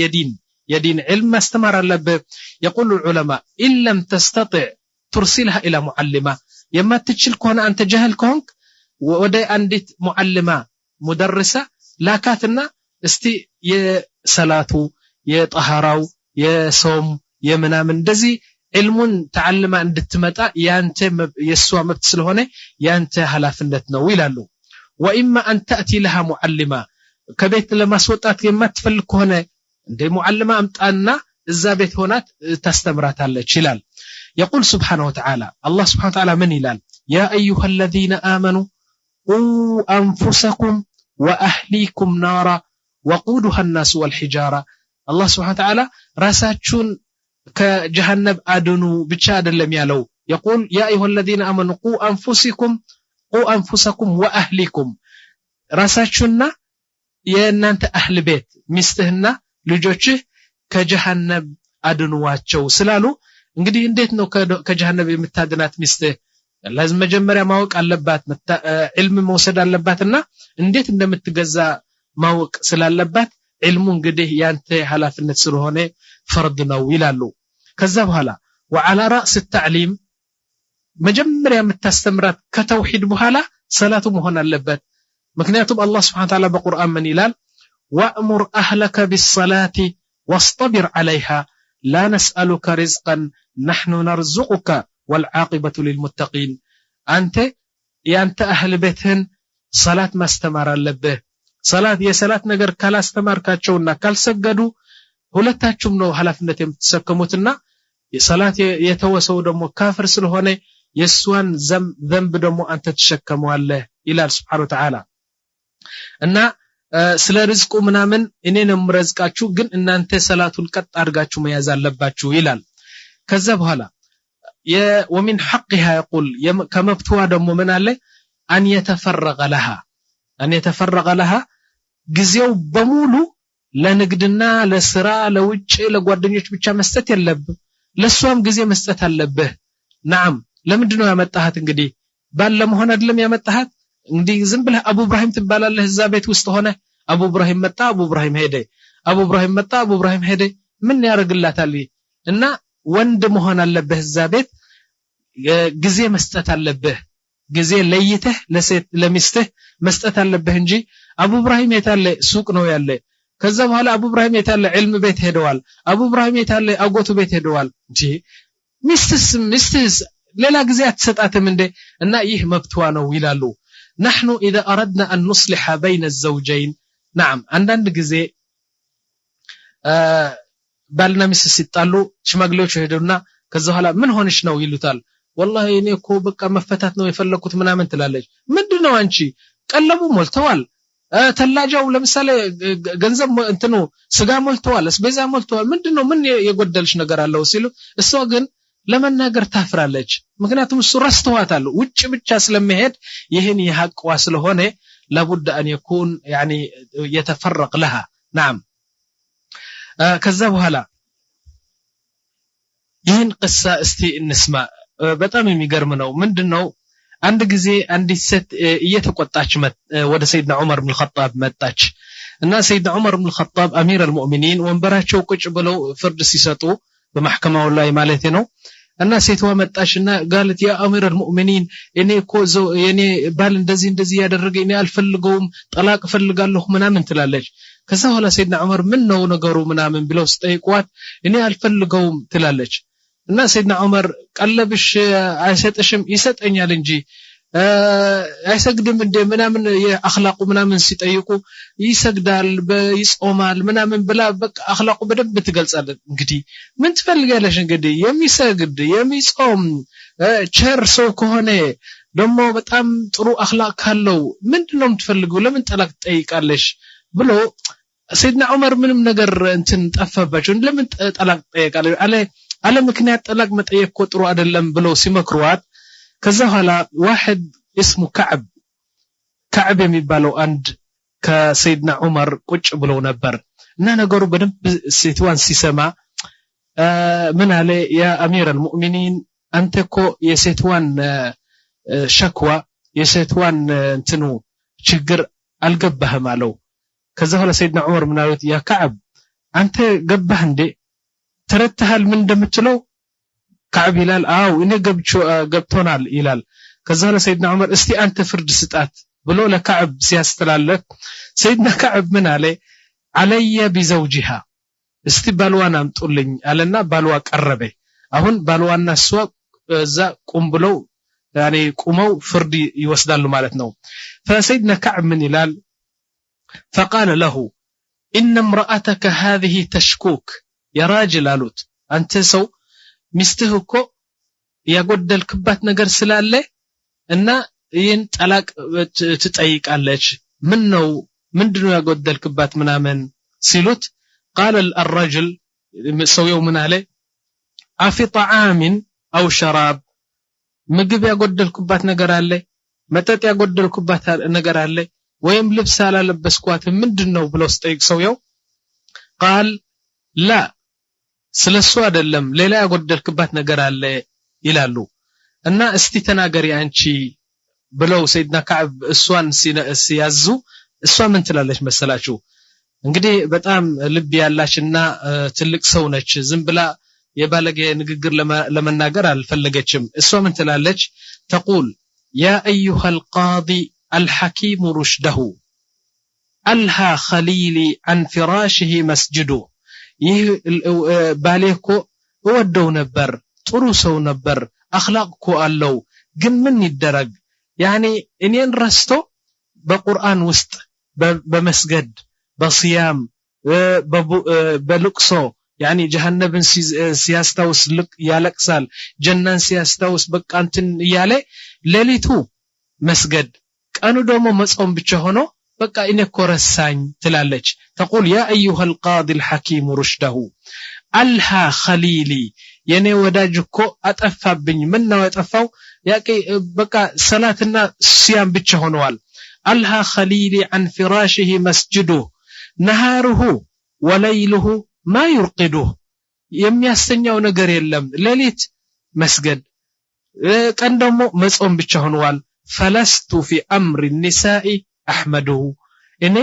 A: የዲን علم ማስተማር አለብህ يقول العلماء ان لم تستطع ترسلها الى معلمه የማትችል ከሆነ አንተ ጃህል ከሆንክ ወደ አንዲት ሙዓልማ ሙደርሳ ላካትና እስቲ የሰላቱ የጠሃራው የሶም የምናምን እንደዚህ علمን ተዓልማ እንድትመጣ ያንተ የሷ መብት ስለሆነ ያንተ ሐላፍነት ነው ይላሉ وإما أن تأتي لها معلمة ከቤት ለማስወጣት የማትፈልግ ከሆነ እንደ ሙዓልማ አምጣና እዛ ቤት ሆናት ታስተምራታለች ይላል يقول سبحانه وتعالى الله سبحانه وتعالى من ይላል يا أيها الذين آمنوا قوا أنفسكم وأهليكم نارا وقودها الناس والحجارة الله سبحانه وتعالى ራሳችሁን ከጀሃነም አድኑ ብቻ አይደለም ያለው يقول يا أيها الذين آمنوا قوا أنفسكم وأهليكم ራሳችሁና የእናንተ አህል ቤት ሚስትህና ልጆችህ ከጀሃነም አድኑዋቸው ስላሉ እንግዲህ እንዴት ነው ከጀሃነም የምታድናት ሚስትህ ለዚህ መጀመሪያ ማወቅ አለባት علم መውሰድ አለባትና እንዴት እንደምትገዛ ማወቅ ስላለባት علم እንግዲህ ያንተ ሐላፍነት ስለሆነ ፈርድ ነው ይላሉ ከዛ በኋላ وعلى رأس التعليم መጀመሪያ የምታስተምራት ከተውሂድ በኋላ ሰላቱ መሆን አለበት ምክንያቱም አላህ Subhanahu Wa Ta'ala በቁርአን ምን ይላል وأمر أهلك بالصلاة واصطبر عليها لا نسألك رزقا نحن نرزقك والعاقبة للمتقين አንተ ያንተ አህል ቤትህን ሰላት ማስተማር አለብህ ሰላት የሰላት ነገር ካላስተማርካቸውና ካልሰገዱ ሁለታችሁም ነው ሐላፍነት የምትሰከሙትና የሰላት የተወሰው ደግሞ ካፍር ስለሆነ የሷን ዘንብ ደግሞ አንተ ተሸከመዋለህ ይላል Subhanahu Wa Ta'ala እና ስለ ርዝቁ ምናምን እኔ ነው ምረዝቃችሁ ግን እናንተ ሰላቱን ቀጥ አድርጋችሁ መያዝ አለባችሁ ይላል ከዛ በኋላ ومن حقها يقول كمبتوا ደሞ ምን አለ أن يتفرغ لها ጊዜው በሙሉ ለንግድና ለስራ ለውጭ ለጓደኞች ብቻ መስጠት የለብህ ለሷም ጊዜ መስጠት አለብህ نعم ለምንድነው ያመጣሃት እንግዲህ ባለ መሆን አይደለም ያመጣሃት እንግዲህ ዝም ብለህ አቡ ኢብራሂም ትባላለህ እዛ ቤት ውስጥ ሆነ አቡ ኢብራሂም መጣ አቡ ኢብራሂም ሄደ አቡ ኢብራሂም መጣ አቡ ኢብራሂም ሄደ ምን ያረግላታል እና ወንድ መሆን አለብህ እዛ ቤት ጊዜ መስጠት አለብህ ጊዜ ለይተህ ለሚስትህ መስጠት አለብህ እንጂ አቡ ኢብራሂም የታለ ሱቅ ነው ያለ ከዛ በኋላ አቡ ኢብራሂም የታለ ዒልም ቤት ሄደዋል አቡ ኢብራሂም የታለ አጎቱ ቤት ሄደዋል እንጂ ሚስትስ ሌላ ጊዜ አትሰጣትም እንደ እና ይህ መብትዋ ነው ይላሉ نحن اذا اردنا ان نصلح بين الزوجين نعم አንዳንድ ጊዜ ባልና ሚስት ሲጣሉ ሽማግሌዎች ሄደውና ከዛ በኋላ ምን ሆነሽ ነው ይሉታል والله እኔ እኮ በቃ መፈታት ነው የፈለኩት ምናምን ትላለች ምንድነው አንቺ ቀለቡ ሞልተዋል ተላጃው ለምሳሌ ገንዘብ እንትኑ ስጋ ሞልተዋል እስበዛ ሞልተዋል ምንድነው ምን የጎደልሽ ነገር አለው ሲሉ እሷ ግን ለመናገር ታፍራለች ምክንያቱም እሱ ረስተዋታል ውጭ ብቻ ስለመሄድ ይሄን ይሐቅዋ ስለሆነ لابد ان يكون يعني يتفرق لها نعم ከዛ በኋላ ይሄን ቅሳ እስቲ እንስማ በጣም የሚገርም ነው ምንድነው አንድ ጊዜ አንዲት ሴት እየተቆጣች ወደ ሰይድና ዑመር ኢብኑ ኸጣብ መጣች እና ሰይድና ዑመር ኢብኑ ኸጣብ አሚር አልሙእሚኒን ወንበራቸው ቁጭ ብለው ፍርድ ሲሰጡ በመሐከማው ላይ ማለት ነው እና ሴትዋ መጣችና ጋለት ያ አሚር አልሙእሚኒን እኔ እኮ የኔ ባል እንደዚህ ያደረገኝ እኔ አልፈልገውም ጠላቅ ፈልጋለሁ ምናምን ትላለች ከዛ ኋላ ሰይድና ዑመር ምን ነው ነገሩ ምናምን ብለው ስጠይቋት እኔ አልፈልገውም ትላለች እና ሰይድና ዑመር ቀለብሽ አይሰጥሽም ይሰጠኛል እንጂ አይሰግድም እንደ ምናምን የአኽላቁ ምናምን ሲጠይቁ ይሰግዳል ይጾማል ምናምን ብላ በቃ አኽላቁ በደንብ ትገልጻለች እንግዲህ ምን ትፈልጋለሽ እንግዲህ የሚሰግድ የሚጾም ቸር ሰው ከሆነ ደግሞ በጣም ጥሩ አኽላቅ ካለው ምንድነው የምትፈልገው ለምን ጠላቅ ትጠይቃለሽ ብሎ ሰይድና ዑመር ምንም ነገር እንትን ጠፋባቸው ለምን ጠላቅ ትጠይቃለሽ አለ ምክንያት ጠላቅ መጠየቅ ጥሩ አይደለም ብሎ ሲመክሩዋት ከዛ ኋላ واحد اسمه كعب የሚባለው አንድ ከሰይድና ዑመር ቁጭ ብለው ነበር እና ነገሩ በደንብ ሴትዋን ሲሰማ ምን አለ ያ አሚር አልሙእሚኒን አንተኮ የሴትዋን ሸክዋ የሴትዋን እንትኑ ችግር አልገባህም አለው ከዛ ኋላ ሰይድና ዑመር ምን አሉት ያ كعب አንተ ገባህ እንዴ ተረተሃል ምን እንደምትለው كعب ይላል አው እኔ ገብቶናል ይላል ከዛ ለሰይድና ዑመር እስቲ አንተ ፍርድ ስጣት ብሎ ለكعب ሲያስተላልፍ ሰይድና كعب ምን አለ علي بزوجها እስቲ ባልዋን አምጡልኝ አለና ባልዋ ቀረበ አሁን ባልዋና እሷ እዛ ቁም ብለው يعني ቁመው ፍርድ ይወስዳሉ ማለት ነው فسيدنا كعب ምን ይላል فقال له ان امرأتك هذه تشكوك يا راجل አሉት አንተ ሰው ሚስትህ እኮ ያጎደልክባት ነገር ስላለ እና ይሄን ጠላቅ ትጠይቃለች ምንድነው ያጎደልክባት ምናምን ሲሉት قال الرجل ሰውየው ምን አለ አፊ طعام او شراب ምግብ ያጎደልክባት ነገር አለ መጠጥ ያጎደልክባት ነገር አለ ወይም ልብስ አላለበስኳት ምንድነው ብሎ ስጠይቅ ሰውየው قال لا ስለሱ አይደለም ሌላ ያጎደልክባት ነገር አለ ይላሉ እና እስቲ ተናገሪ አንቺ ብለው ሰይድና كعب እሷን ሲያዙ እሷ ምን ትላለች መሰላችሁ እንግዲህ በጣም ልብ ያላችና ትልቅ ሰው ነች ዝም ብላ የባለገ ንግግር ለመናገር አልፈለገችም እሷ ምን ትላለች تقول يا ايها القاضي الحكيم رشده الها خليلي عن فراشه مسجده ይህ ባሌኮ ወደው ነበር ጥሩ ሰው ነበር አኽላቅ ኮ አለው ግን ምን ይደረግ ያኒ እኔን ረስቶ በቁርአን ውስጥ በመስገድ በሲያም በልቅሶ ያኒ ጀሃነብን ሲያስታውስ ያለቅሳል ጀናን ሲያስታውስ በቃ እንትን ይያለ ሌሊቱ መስገድ ቀኑ ደግሞ መጾም ብቻ ሆኖ በቃ እኔ ኮረሳኝ ትላለች تقول يا ايها القاضي الحكيم رشده الها خليلي የኔ ወዳጅ እኮ አጠፋብኝ ምን ነው ያጠፋው ያቂ በቃ ሰላትና ሲያም ብቻ ሆነዋል الها خليلي عن فراشه مسجده نهاره وليله ما يرقده የሚያስተኛው ነገር የለም ሌሊት መስገድ ቀን ደግሞ መጾም ብቻ ሆነዋል فلست في امر النساء احمده እኔ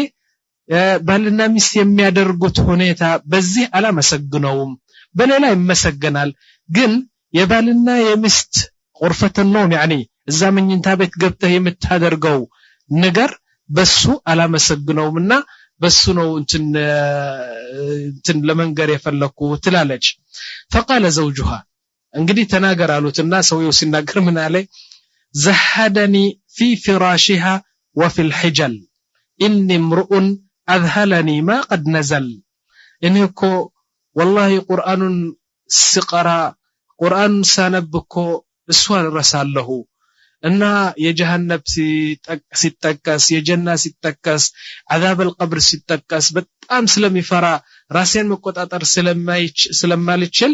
A: ባልና ሚስት የሚያደርጉት ሁኔታ በዚህ አላመሰግነውም በሌላ ይመሰገናል ግን የባልና የሚስት ቁርፈተ ነው يعني እዛ መኝታ ቤት ገብተህ የምታደርገው ነገር በሱ አላመሰግነውምና በሱ ነው እንትን ለመንገር የፈለኩ ትላለች فقال زوجها እንግዲህ ተናገር አሉትና ሰውየው ሲናገር ምን አለ زهدني في فراشها وفي الحجل إني امرؤ أذهلني ما قد نزل إنكو والله قرآن سقرا قرآن سانبكو اسوان رساله إن يجهنم ستكس يجنة ستكس عذاب القبر ستكس بتأم سلمي فرا راسين مقطعتر سلماليتشل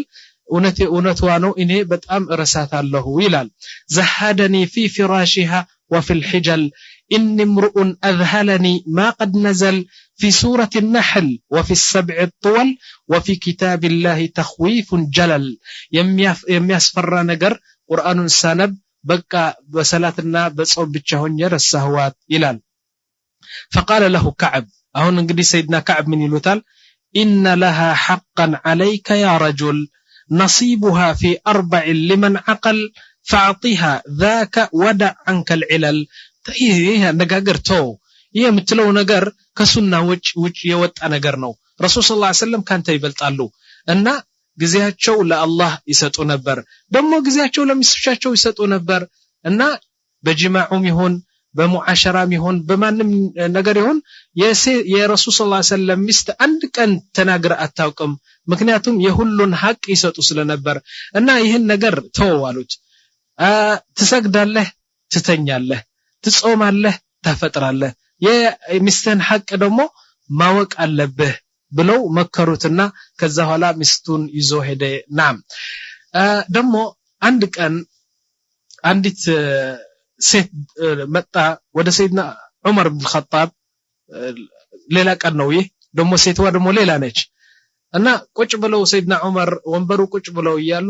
A: ونتوانو إني بتأم رساله يلال زهدني في فراشها وفي الحجل إني امرؤ أذهلني ما قد نزل في سورة النحل وفي السبع الطول وفي كتاب الله تخويف جلل يمياسفر نجر قرآن سانب بقى بسلاتنا بصوب بتشهون يرسهوات إلال فقال له كعب أهون نقدي سيدنا كعب من يلوتال إن لها حقا عليك يا رجل نصيبها في 4 لمن عقل فاعطيها ذاك ودع عنك العلل ይሄ ነገር ተው ይሄ የምትለው ነገር ከሱና ውጭ የወጣ ነገር ነው ረሱል ሰለላሁ ዐለይሂ ወሰለም ካንተ ይበልጣሉ እና ግዚያቸው ለአላህ ይሰጡ ነበር ደግሞ ግዚያቸው ለሚስቶቻቸው ይሰጡ ነበር እና በጅማዑም ይሁን በሙዓሸራም ይሁን በማንም ነገር ይሁን የረሱል ሰለላሁ ዐለይሂ ወሰለም ሚስት አንድ ቀን ተናግራ አታውቅም ምክንያቱም የሁሉን ሐቅ ይሰጡ ስለነበር እና ይሄን ነገር ተው አሉት ትሰግዳለህ ትተኛለህ ትጾማለህ ታፈጥራለህ የሚስተን ሐቅ ደግሞ ማወቅ አለብህ ብለው መከሩትና ከዛ ኋላ ሚስቱን ይዞ ሄደ ናም ደግሞ አንድ ቀን አንዲት ሴት መጣ ወደ ሰይድና ዑመር ኢብኑ ኸጣብ ሌላ ቀን ነው ይሄ ደግሞ ሴትዋ ደግሞ ሌላ ነች እና ቁጭ ብለው ሰይድና ዑመር ወንበሩ ቁጭ ብለው ይያሉ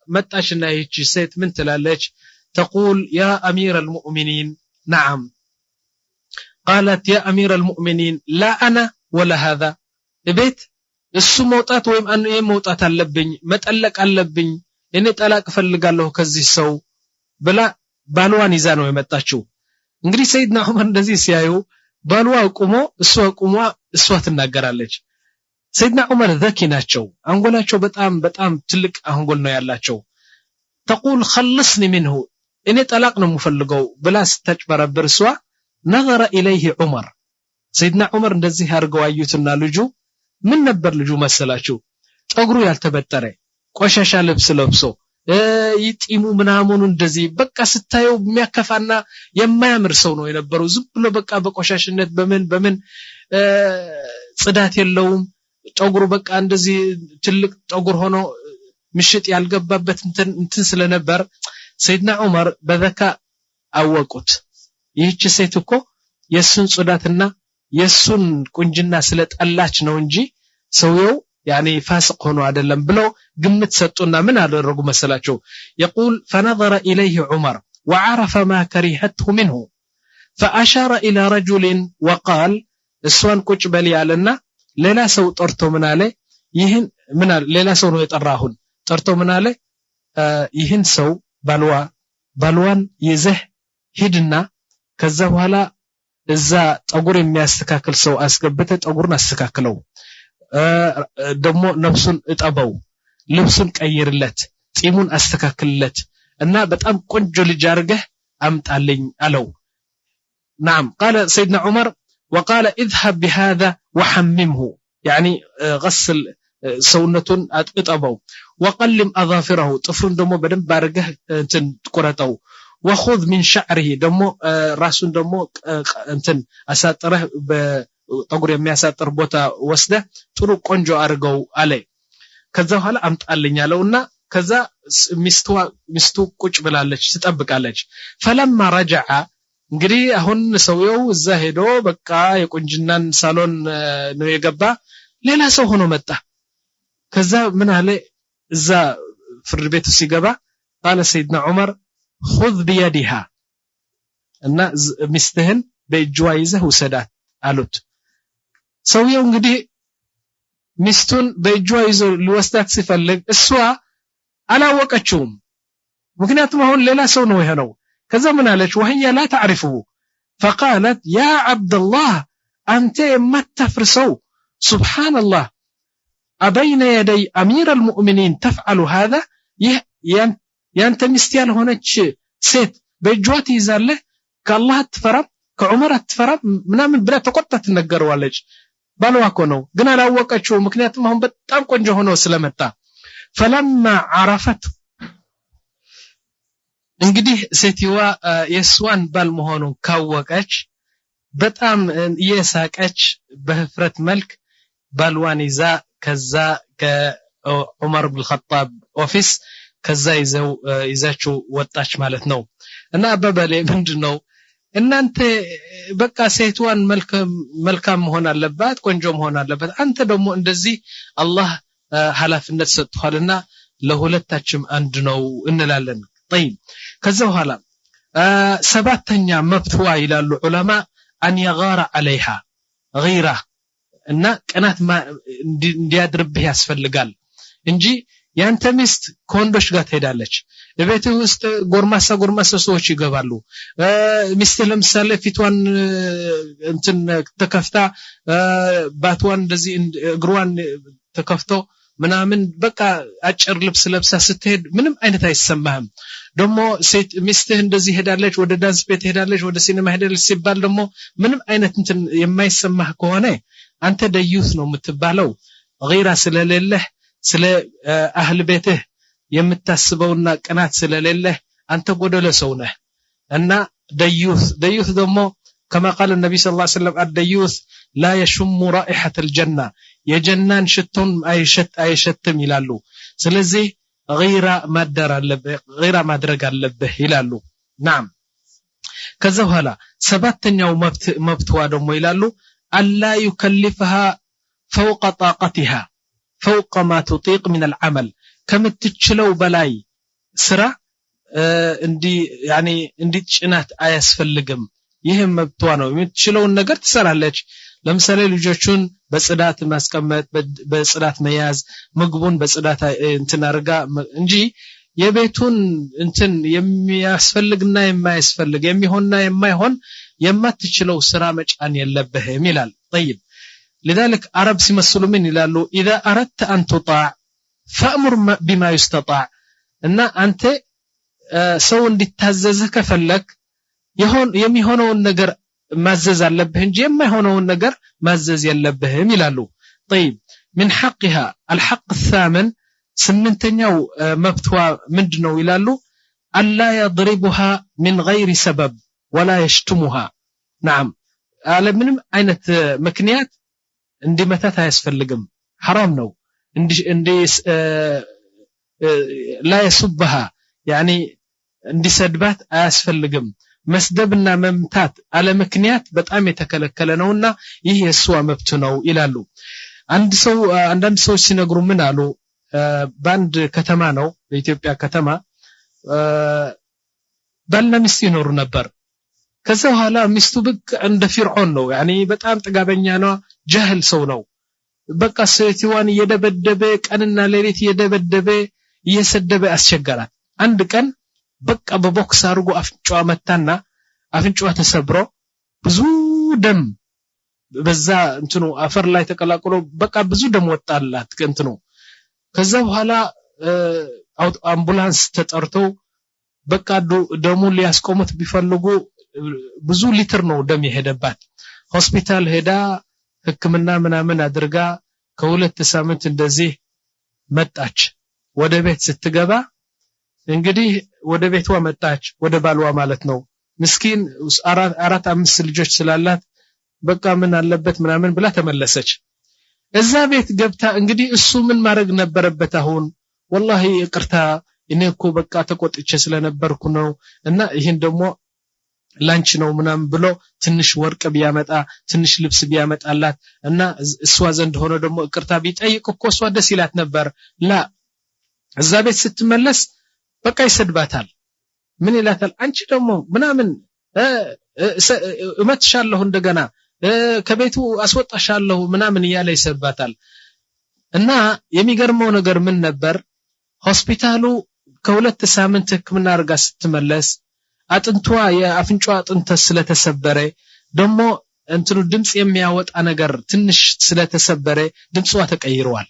A: መጣችና ይህች ሴት ምን ትላለች تقول يا امير المؤمنين نعم قالت يا امير المؤمنين لا انا ولا هذا البيت እሱ መውጣት ወይም እኔ መውጣት አለብኝ መጠለቅ አለብኝ እኔ ጠላቅ ፈልጋለሁ ከዚህ ሰው ብላ ባልዋን ይዛ ነው የመጣችው እንግዲህ ሰይድና ዑመር እንደዚህ ሲያዩ ባልዋ ቆሞ እሷ ትናገራለች ሰይድና ዑመር ዘኪ ናቸው አንጎላቸው በጣም ትልቅ አንጎል ነው ያላቸው تقول خلصني منه እኔ ጠላቅ ነው የምፈልገው ብላ ስተጭበረብር እሷ نظر اليه عمر ሰይድና ዑመር እንደዚህ አርገው አዩትና ልጁ ምን ነበር ልጁ መሰላችሁ ጸጉሩ ያልተበጠረ ቆሻሻ ልብስ ለብሶ ይጢሙ ምናሙን እንደዚህ በቃ ስታየው የሚያከፋና የማያምር ሰው ነው የነበረው ዝም ብሎ በቃ በቆሻሽነት በምን ጽዳት የለውም ጸጉሩ በቃ እንደዚህ ትልቅ ጸጉር ሆኖ ምሽጥ ያልገባበት እንትን ስለነበር ሰይድና ዑመር በዘካ አወቁት ይህች ሴት እኮ የሱን ጽዳትና የሱን ቁንጅና ስለጠላች ነው እንጂ ሰውየው يعني فاسق ሆኖ አይደለም ብለው ግምት ሰጡና ምን አደረጉ መሰላቸው يقول فنظر اليه عمر وعرف ما كرهته منه فاشار الى رجل وقال እሷን ቁጭ በል ያለና ሌላ ሰው ጠርቶ ምን አለ ይህን ምን አለ ሌላ ሰው ነው የጠራሁን ጠርቶ ምን አለ ይህን ሰው ባልዋን ይዘህ ሂድና ከዛ በኋላ እዛ ጸጉር የሚያስተካክል ሰው አስገብተ ጸጉርን አስተካክለው ደግሞ ነፍሱን እጠበው ልብሱን ቀይርለት ጺሙን አስተካክልለት እና በጣም ቆንጆ ልጅ አርገህ أمتعلن ألو نعم قال سيدنا عمر وقال اذهب بهذا وحممه يعني غسل سونتون أطبو وقلم أظافره طفرن دمو بدن بارغه انتن قرطو وخذ من شعره دمو راسون دمو انتن أساطره بطغور የሚያሳጥር ቦታ ወስደ ጥሩ ቆንጆ አርገው አለ ከዛ በኋላ አምጣልኝ አለውና ከዛ ሚስቱ ቁጭ ብላለች ትጠብቃለች فلما رجع እንግዲህ አሁን ሰውየው እዛ ሄዶ በቃ የቁንጅናን ሳሎን ነው የገባ ሌላ ሰው ሆኖ መጣ ከዛ ምን አለ እዛ ፍርድ ቤቱ ሲገባ قال سيدنا عمر خذ بيدها እና ሚስትህን በእጅዋ ይዘህ ውሰዳት አሉት ሰውየው እንግዲህ ሚስቱን በእጅዋ ይዞ ሊወስዳት ሲፈልግ እሷ አላወቀችውም ምክንያቱም አሁን ሌላ ሰው ነው የሆነው ከዛ ምን አለች وهي لا تعرفه فقالت يا عبد الله أنت ما تفرسو سبحان الله أبين يدي أمير المؤمنين تفعل هذا يانت مستيال هونش سيت بجوات يزاله كالله تفرم كعمر تفرم ምናምን ብላ ተቆጣ ትነገረዋለች ባልዋ እኮ ነው ግን አላወቀችው ምክንያቱም አሁን በጣም ቆንጆ ሆኖ ስለመጣ فلما عرفت እንግዲህ ሴትዋ የሷን ባል መሆኑን ካወቀች በጣም እየሳቀች በህፍረት መልክ ባልዋን ይዛ ከዛ ከዑመር ኢብኑ ኸጣብ ኦፊስ ከዛ ይዛችሁ ወጣች ማለት ነው እና አባባሌ ምንድነው እናንተ በቃ ሴትዋን መልካም መሆን አለባት ቆንጆ መሆን አለባት አንተ ደግሞ እንደዚህ አላህ ሐላፍነት ሰጥቷልና ለሁለታችም አንድ ነው እንላለን طيب ከዛ በኋላ ሰባተኛ መብትዋ ይላሉ ዑለማ አን يغار عليها غيره እና ቀናት እንዲያድርብህ ያስፈልጋል እንጂ ያንተ ሚስት ኮንዶሽ ጋር ትሄዳለች ለቤት ውስጥ ጎርማሳ ሰዎች ይገባሉ ሚስት ለምሳሌ ፊቷን እንትን ተከፍታ ባትዋን እንደዚህ እግሯን ተከፍቶ ምናምን በቃ አጭር ልብስ ለብሳ ስትሄድ ምንም አይነት አይሰማህም ደሞ ሴት ሚስትህ እንደዚህ ሄዳለች ወደ ዳንስ ቤት ሄዳለች ወደ ሲኒማ ሄዳለች ሲባል ደሞ ምንም አይነት እንትን የማይሰማህ ከሆነ አንተ ደዩስ ነው የምትባለው غيራ ስለሌለህ ስለ አህል ቤትህ የምታስበውና ቀናት ስለሌለህ አንተ ጎደለ ሰው ነህ እና ደዩስ ደሞ كما قال النبي صلى الله عليه وسلم الديوث لا يشم رائحة الجنة የጀናን ሽቶን አይሸትም ይላሉ ስለዚህ غيራ ማድረግ አለብህ ይላሉ نعم ከዛ በኋላ ሰባተኛው መብትዋ ደግሞ ይላሉ ألا يكلفها فوق طاقتها فوق ما تطيق من العمل ከምትችለው በላይ ስራ እንዲጭናት አያስፈልግም ይሄም መብቷ ነው የምትችለውን ነገር ትሰራለች ለምሳሌ ልጆቹን በጽዳት ማስቀመጥ በጽዳት መያዝ ምግቡን በጽዳት እንትን አርጋ እንጂ የቤቱን እንትን የሚያስፈልግና የማይስፈልግ የሚሆንና የማይሆን የማትችለው ስራ መጫን የለበህም ይላል طيب لذلك عرب ሲመስሉ ምን ይላሉ اذا اردت ان تطاع فامر بما يستطاع እና አንተ ሰው እንዲታዘዝህ ከፈለክ የሚሆነውን ነገር ማዘዝ አለብህ እንጂ የማይሆነውን ነገር ማዘዝ የለብህም ይላሉ طيب من حقها الحق الثامن ስምንተኛው መብቷ ምንድነው ይላሉ አላ يضربها من غير سبب ولا يشتمها نعم على ምንም አይነት ምክንያት እንዲመታት አያስፈልግም حرام ነው እንዲ لا يسبها يعني እንዲሰድባት አያስፈልግም መስደብና መምታት አለ ምክንያት በጣም የተከለከለ ነውና ይህ የሷ መብት ነው ይላሉ አንዳንድ ሰዎች ሲነግሩ ምን አሉ ባንድ ከተማ ነው በኢትዮጵያ ከተማ ባልና ሚስት ይኖሩ ነበር ከዛ በኋላ ሚስቱ በቃ እንደ ፍርዖን ነው يعني በጣም ጥጋበኛ ነው ጃህል ሰው ነው በቃ ሴትዋን እየደበደበ ቀንና ሌሊት እየደበደበ እየሰደበ አስቸገራት አንድ ቀን በቃ በቦክስ አርጎ አፍንጫዋ መታና አፍንጫዋ ተሰብሮ ብዙ ደም በዛ እንትኑ አፈር ላይ ተቀላቅሎ በቃ ብዙ ደም ወጣላት እንትኑ ከዛ በኋላ አምቡላንስ ተጠርቶ በቃ ደሙ ሊያስቆሙት ቢፈልጉ ብዙ ሊትር ነው ደም የሄደባት ሆስፒታል ሄዳ ህክምና ምናምን አድርጋ ከሁለት ሳምንት እንደዚህ መጣች ወደ ቤት ስትገባ እንግዲህ ወደ ቤቷ መጣች ወደ ባልዋ ማለት ነው ምስኪን አራት አምስት ልጆች ስላላት በቃ ምን አለበት ምናምን ብላ ተመለሰች እዛ ቤት ገብታ እንግዲህ እሱ ምን ማድረግ ነበረበት አሁን والله ይቅርታ እኔ እኮ በቃ ተቆጥቼ ስለነበርኩ ነው እና ይሄን ደግሞ ላንች ነው ምናምን ብሎ ትንሽ ወርቅ ቢያመጣ ትንሽ ልብስ ቢያመጣላት እና እሷ ዘንድ ሆኖ ደግሞ ይቅርታ ቢጠይቅ እኮ እሷ ደስ ይላት ነበር ላ እዛ ቤት ስትመለስ በቃ ይሰድባታል ምን ይላታል አንቺ ደግሞ ምናምን እመትሻለሁ እንደገና ከቤቱ አስወጣሻለሁ ምናምን እያለ ይሰድባታል እና የሚገርመው ነገር ምን ነበር ሆስፒታሉ ከሁለት ሳምንት ህክምና አርጋ ስትመለስ አጥንቷ የአፍንጫ አጥንት ስለተሰበረ ደግሞ እንትኑ ድምጽ የሚያወጣ ነገር ትንሽ ስለተሰበረ ድምጿ ተቀይሯል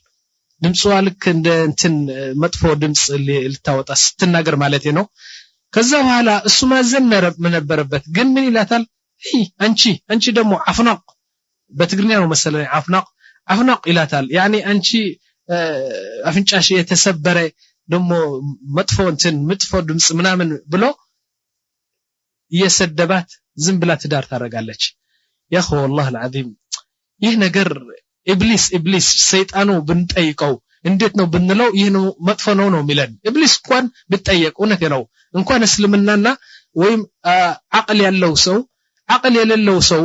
A: ድምጿ ልክ እንደ እንትን መጥፎ ድምጽ ልታወጣ ስትናገር ማለት ነው ከዛ በኋላ እሱ ማዘን ነበረበት ግን ምን ይላታል አንቺ ደግሞ አፍናቅ በትግርኛ ነው መሰለኝ አፍናቅ ይላታል ያኒ አንቺ አፍንጫሽ የተሰበረ ደግሞ መጥፎ ድምጽ ምናምን ብሎ የሰደባት ዝም ብላ ትዳር ታረጋለች ያኹ والله العظيم ይህ ነገር ኢብሊስ ሰይጣኑ ብንጠይቀው እንዴት ነው ብንለው ይህ ነው መጥፎ ነው የሚለን ኢብሊስ እንኳን ብትጠየቅ እውነት ነው እንኳን እስልምናና ወይም አቅል ያለው ሰው አቅል የሌለው ሰው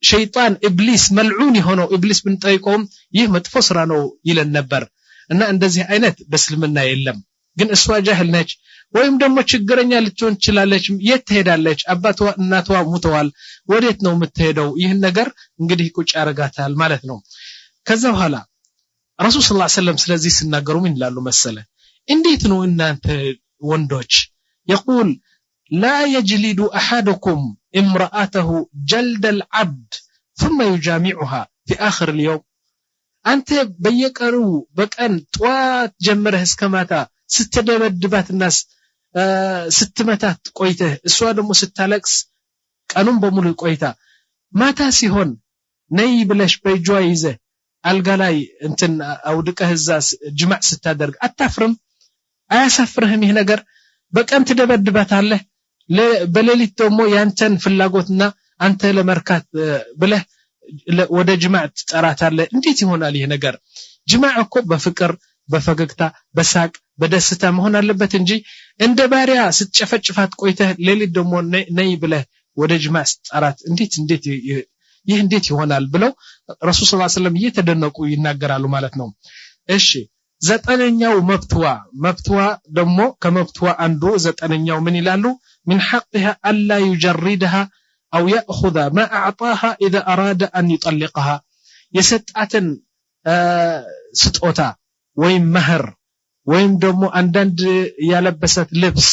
A: ሸይጣን ኢብሊስ መልዑን የሆነው ኢብሊስ ብንጠይቀውም ይህ መጥፎ ስራ ነው ይለን ነበር እና እንደዚህ አይነት በእስልምና የለም ግን እሷ ጃህል ነች ወይም ደግሞ ችግረኛ ልትሆን ትችላለች የት ትሄዳለች አባቷ እናቷ ሙተዋል ወዴት ነው የምትሄደው ይህን ነገር እንግዲህ ቁጭ ያረጋታል ማለት ነው ከዛ በኋላ ረሱል ሰለላሁ ዐለይሂ ወሰለም ስለዚህ ሲናገሩ ምን ይላሉ መሰለ እንዴት ነው እናንተ ወንዶች يقول لا يجلد احدكم امراته جلد العبد ثم يجامعها في اخر اليوم አንተ በየቀሩ በቀን ጧት ጀምረህ እስከማታ ስትደበድባት الناس ስትመታት ቆይተህ እሷ ደግሞ ስታለቅስ ቀኑን በሙሉ ቆይታ ማታ ሲሆን ነይ ብለሽ በእጇ ይዘህ አልጋ ላይ እንትን አውድቀህ እዛ ጅማዕ ስታደርግ አታፍርም አያሳፍርህም ይሄ ነገር በቀን ትደበድባታለህ በሌሊት ደግሞ ያንተን ፍላጎትና አንተ ለመርካት ብለህ ወደ ጅማዕ ትጠራታለህ እንዴት ይሆናል ይሄ ነገር ጅማዕ እኮ በፍቅር በፈገግታ በሳቅ በደስታ መሆን አለበት እንጂ እንደ ባሪያ ስትጨፈጭፋት ቆይተህ ሌሊት ደግሞ ነይ ብለህ ወደ ጅማዕ ትጠራት እንዴት ይህ እንዴት ይሆናል ብለው ረሱል ሰለላሁ ዐለይሂ ወሰለም እየተደነቁ ይናገራሉ ማለት ነው እሺ ዘጠነኛው መብትዋ ደግሞ ከመብትዋ አንዱ ዘጠነኛው ምን ይላሉ من حقها الا يجردها او ياخذ ما اعطاها اذا اراد ان يطلقها የሰጣትን ስጦታ ወይም መህር ወይም ደግሞ አንዳንድ ያለበሰት ልብስ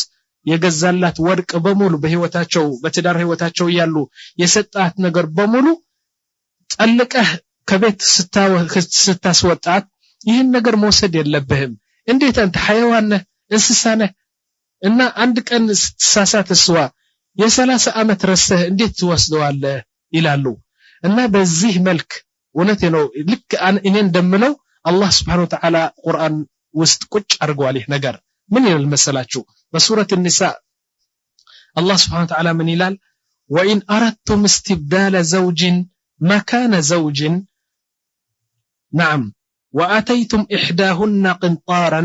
A: የገዛላት ወርቅ በሙሉ በህይወታቸው በትዳር ህይወታቸው ያሉ የሰጣት ነገር በሙሉ ጠልቀህ ከቤት ስታስወጣት ይህን ነገር መውሰድ የለብህም እንዴት አንተ حيوان ነህ እንስሳ ነህ እና አንድ ቀን ስትሳሳት እሷ የ30 አመት ረስተህ እንዴት ትወስደዋለህ ይላሉ እና በዚህ መልክ እውነቴ ነው ልክ እኔ እንደምለው አላህ Subhanahu Wa Ta'ala ቁርአን ውስጥ ቁጭ አድርጓል ይህ ነገር ምን ይላል መሰላችሁ በሱረት النساء الله سبحانه وتعالى من ይላል وإن أردتم استبدال زوج مكان زوج نعم وآتيتم إحداهن قنطارا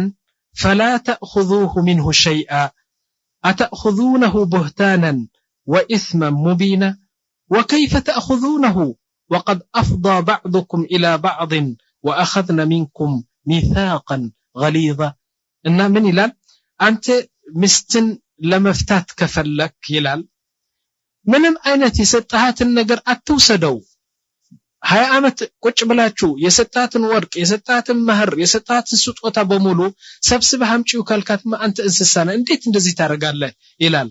A: فلا تأخذوه منه شيئا أتأخذونه بهتانا وإثما مبينا وكيف تأخذونه وقد أفضى بعضكم إلى بعض وأخذن منكم ميثاقا غليظا إن من يلال أنت مستن لمفتات كفلك يلال ምንም አይነት የሰጣሃትን ነገር አትውሰደው 20 አመት ቁጭ ብላችሁ የሰጣሃትን ወርቅ የሰጣሃትን መህር የሰጣሃትን ስጦታ በሙሉ ሰብስበህ አምጪው ካልካትማ አንተ እንስሳ ነህ እንዴት እንደዚህ ታረጋለህ ይላል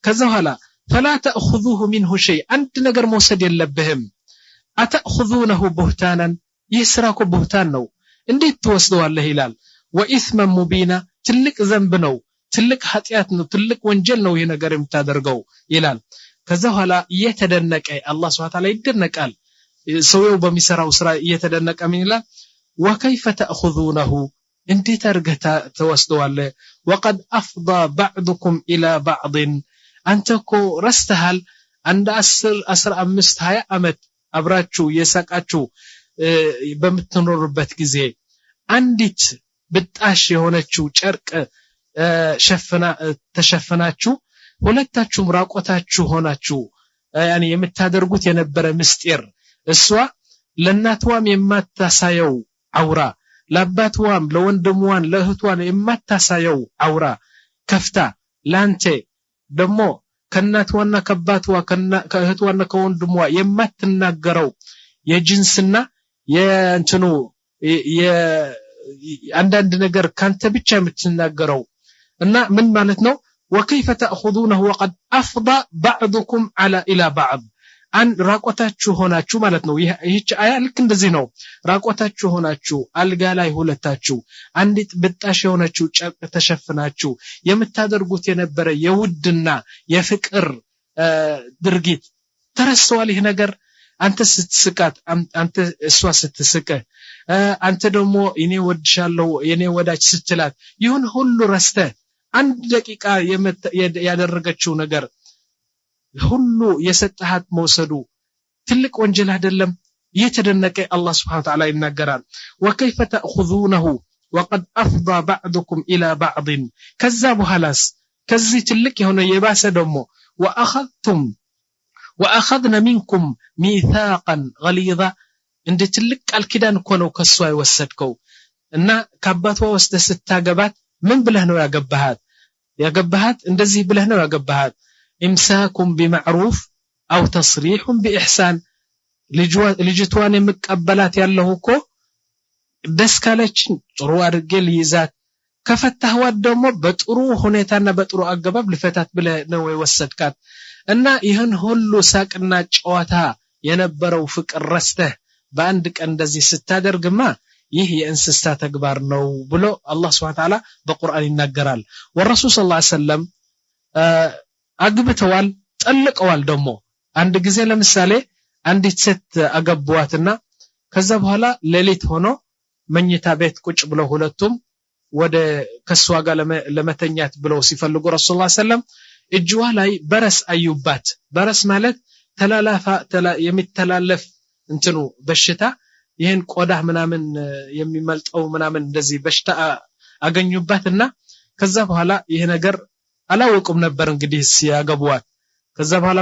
A: ከዛ በኋላ فلا تأخذوه منه شيء አንድ ነገር መውሰድ የለብህም أتأخذونه بهتانا يسراك بهتان ነው እንዴት ትወስደዋለህ ይላል وإثما مبينا ትልቅ ዘንብ ነው ትልቅ ኃጢያት ነው ትልቅ ወንጀል ነው ይሄ ነገር የምታደርገው ይላል ከዛ በኋላ እየተደነቀ አላህ Subhanahu Ta'ala ይደነቃል ሰውየው በሚሰራው ስራ እየተደነቀ ምን ይላል وكيف تأخذونه እንዴት አርገታ ተወስደዋለ وقد افضى بعضكم الى بعض አንተኮ ረስተሃል አንድ 10 15 20 አመት አብራችሁ የሳቃችሁ በመትኖርበት ጊዜ አንዲት ብጣሽ የሆነችው ጨርቅ ተሸፈናችሁ ሁለታችሁም ራቆታችሁ ሆናችሁ ያኒ የምታደርጉት የነበረ ምስጢር እሷ ለናቷም የማታሳየው አውራ ለአባቷም ለወንድሟም ለእህቷም የማታሳየው አውራ ከፍታ ላንተ ደሞ ከናቷና ከአባቷ ከእህቷና ከወንድሟ የማትናገረው የጅንስና የእንትኑ አንዳንድ ነገር ካንተ ብቻ የምትናገረው እና ምን ማለት ነው وكيف تأخذونه وقد أفضى بعضكم إلى بعض አን ራቆታችሁ ሆናችሁ ማለት ነው ይህች አያ ልክ እንደዚህ ነው ራቆታችሁ ሆናችሁ አልጋ ላይ ሁለታችሁ አንዲት ብጣሽ የሆነችው ጨርቅ ተሸፍናችሁ የምታደርጉት የነበረ የውድና የፍቅር ድርጊት ተረስተዋል ይሄ ነገር አንተ ስትስቃት አንተ እሷ ስትስቀ አንተ ደግሞ እኔ ወድሻለሁ የኔ ወዳጅ ስትላት ይሁን ሁሉ ረስተ አንድ ደቂቃ ያደረገችው ነገር ሁሉ የሰጣሃት መውሰዱ ትልቅ ወንጀል አይደለም የተደነቀ አላህ Subhanahu Ta'ala ይናገራል وكيف تأخذونه وقد أفضى بعضكم إلى بعض ከዛ በኋላስ ከዚህ ትልቅ የሆነ የባሰ ደግሞ وأخذنا منكم ميثاقا غليظا እንደ ትልቅ ቃል ኪዳን እኮ ነው ከሷ ይወሰድከው እና ከአባቷ ወስደ ስታገባት ምን ብለህ ነው ያገባሃት እንደዚህ ብለህ ነው ያገባሃት امساكم بمعروف او تصريح باحسان ልጅቷን የምቀበላት ያለው እኮ ደስ ካለችን ጥሩ አድርጌ ልይዛት ከፈታህዋት ደግሞ በጥሩ ሁኔታና በጥሩ አገባብ ልፈታት ብለህ ነው የወሰድካት እና ይህን ሁሉ ሳቅና ጨዋታ የነበረው ፍቅር ረስተህ በአንድ ቀን እንደዚህ ስታደርግማ ይህ የእንስሳ ተግባር ነው ብሎ አላህ Subhanahu Ta'ala በቁርአን ይናገራል ወረሱል ሰለላሁ ዐለይሂ ወሰለም አግብተዋል ጠልቀዋል ደግሞ አንድ ጊዜ ለምሳሌ አንዲት ሴት አገቧትና ከዛ በኋላ ሌሊት ሆኖ መኝታ ቤት ቁጭ ብለው ሁለቱም ወደ ከሷ ጋር ለመተኛት ብለው ሲፈልጉ ረሱል ሰለላሁ ዐለይሂ ወሰለም እጅዋ ላይ በረስ አዩባት በረስ ማለት የሚተላለፍ እንትኑ በሽታ ይሄን ቆዳ ምናምን የሚመልጠው ምናምን እንደዚህ በሽታ አገኙባትና ከዛ በኋላ ይሄ ነገር አላወቁም ነበር እንግዲህ ሲያገቧት ከዛ በኋላ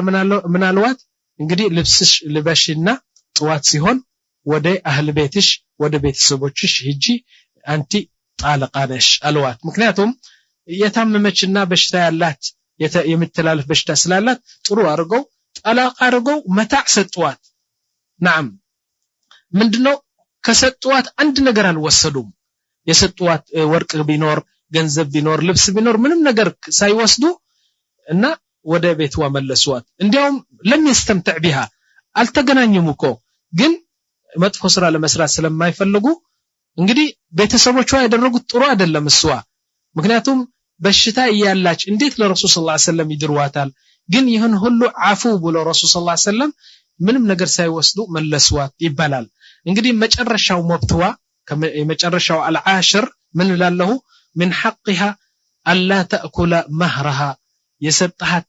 A: ምን አልዋት እንግዲህ ልብስሽ ልበሽና ጧት ሲሆን ወደ አህል ቤትሽ ወደ ቤተሰቦችሽ ሂጂ አንቲ ጣልቃነሽ አልዋት ምክንያቱም የታመመችና በሽታ ያላት የምትተላለፍ በሽታ ስላላት ጥሩ አርገው ጣላቅ አርገው መታዕ ሰጥዋት نعم ምንድነው ከሰጥዋት አንድ ነገር አልወሰዱም የሰጥዋት ወርቅ ቢኖር ገንዘብ ቢኖር ልብስ ቢኖር ምንም ነገር ሳይወስዱ እና ወደ ቤትዋ መለሷት እንዲያውም ለሚስተምተዕ ቢها አልተገናኙም እኮ ግን መጥፎ ስራ ለመስራት ስለማይፈልጉ እንግዲህ ቤተሰቦቿ ያደረጉት ጥሩ አይደለም እሷ ምክንያቱም በሽታ ይያላች እንዴት ለረሱል ሰለላሁ ዐለይሂ ወሰለም ይድርዋታል ግን ይህን ሁሉ አፉ ብሎ ረሱል ሰለላሁ ዐለይሂ ወሰለም ምንም ነገር ሳይወስዱ መለሷት ይባላል እንግዲህ መጨረሻው መብትዋ የመጨረሻው አልዓሽር ምን ላለው من حقها الا تاكل مهرها የሰጣሃት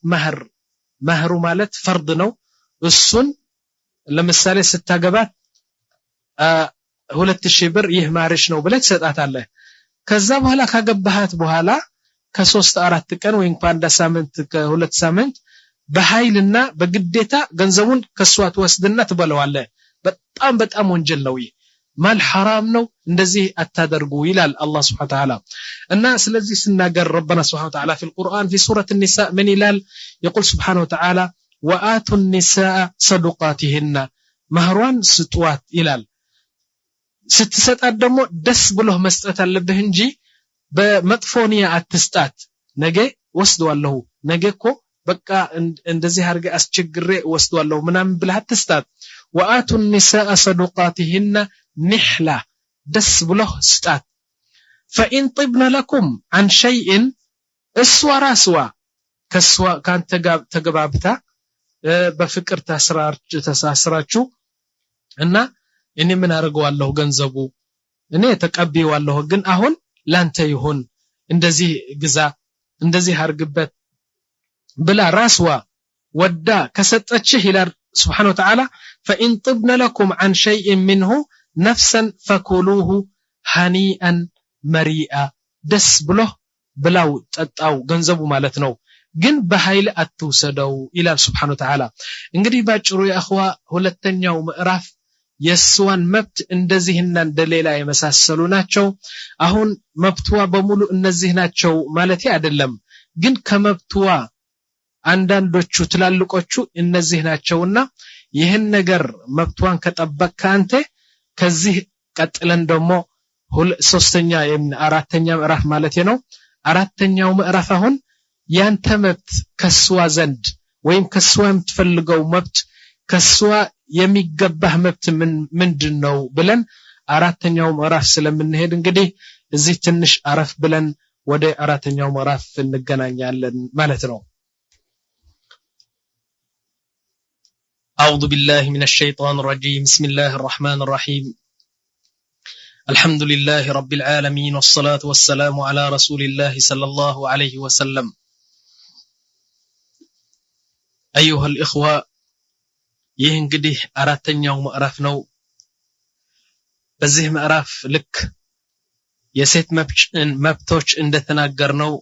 A: መህሩ ማለት ፈርድ ነው እሱን ለምሳሌ ስታገባት 2000 ብር ይህ ማርሽ ነው ብለህ ትሰጣታለህ ከዛ በኋላ ካገባሃት በኋላ ከ3-4 ቀን ወይም ከአንድ ሳምንት ከሁለት ሳምንት በኃይልና በግዴታ ገንዘቡን ከሷት ወስድና ትበለዋለህ በጣም ወንጀል ነው ይህ ማል حرام ነው እንደዚህ አታደርጉ ይላል አላህ Subhanahu Wa Ta'ala እና ስለዚህ ስናገር ረبنا Subhanahu Wa Ta'ala في القرآن في سورة النساء من ይላል يقول سبحانه وتعالى وآتوا النساء صدقاتهن مهران ስጧት ይላል ስትሰጣት ደግሞ ደስ ብሎህ መስጠት አለብህ እንጂ በመጥፎኒያ አትስጣት ነገ ወስደዋለሁ ነገኮ በቃ እንደዚህ አርገ አስቸግሬ ወስደዋለሁ ምናምን ብለህ አትስጣት وآتوا النساء صدقاتهن نحلة دس بله ستات فإن طبن لكم عن شيء እሷ ራስዋ ከሷ ካንተ ጋር ተገባብታ በፍቅር ተሳስራችሁ እና እኔ ምን አርገዋለሁ ገንዘቡ እኔ ተቀበይዋለሁ ግን አሁን ላንተ ይሁን እንደዚህ ግዛ እንደዚህ አርግበት ብላ ራስዋ ወዳ ከሰጠችህ ይላል سبحانه وتعالى فإن طبن لكم عن شيء منه نفسا فكلوه هنيئا مريئا دس بلاو ጠጣው ገንዘቡ ማለት ነው ግን በኃይል አትውሰደው ይላል سبحانه وتعالى እንግዲህ ባጭሩ ያخዋ ሁለተኛው ምዕራፍ የሷን መብት እንደዚህና እንደሌላ የመሳሰሉ ናቸው አሁን መብቷ በሙሉ እነዚህ ናቸው ማለት አይደለም ግን ከመብቷ አንዳንዶቹ ትላልቆቹ እነዚህ ናቸውና ይሄን ነገር መብቷን ከጠበቅክ አንተ ከዚህ ቀጥለን ደግሞ ሶስተኛ አራተኛ ምዕራፍ ማለት ነው አራተኛው ምዕራፍ አሁን ያንተ መብት ከሷ ዘንድ ወይም ከሷ የምትፈልገው መብት ከሷ የሚገባህ መብት ምንድነው ብለን አራተኛው ምዕራፍ ስለምንሄድ እንግዲህ እዚህ ትንሽ አረፍ ብለን ወደ አራተኛው ምዕራፍ እንገናኛለን ማለት ነው أعوذ بالله من الشيطان الرجيم بسم الله الرحمن الرحيم الحمد لله رب العالمين والصلاة والسلام على رسول الله صلى الله عليه وسلم أيها الإخوة ይህ እንግዲህ አራተኛው ምዕራፍ ነው በዚህ ምዕራፍ ልክ የሴት መብቶች እንደተናገርነው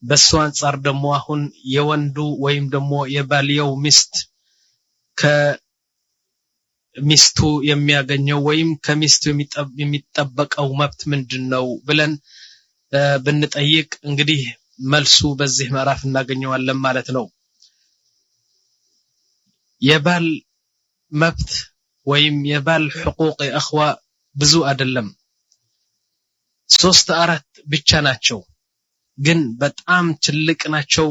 A: በሱ አንፃር ደግሞ አሁን የወንዱ ወይም ደግሞ የባልየው ሚስት ከሚስቱ የሚያገኘው ወይም ከሚስቱ የሚጠበቀው መብት ምንድነው ብለን ብንጠይቅ እንግዲህ መልሱ በዚህ ምዕራፍ እናገኘዋለን ማለት ነው የባል መብት ወይም የባል حقوق اخዋ ብዙ አይደለም 3-4 ብቻ ናቸው ግን በጣም ትልቅ ናቸው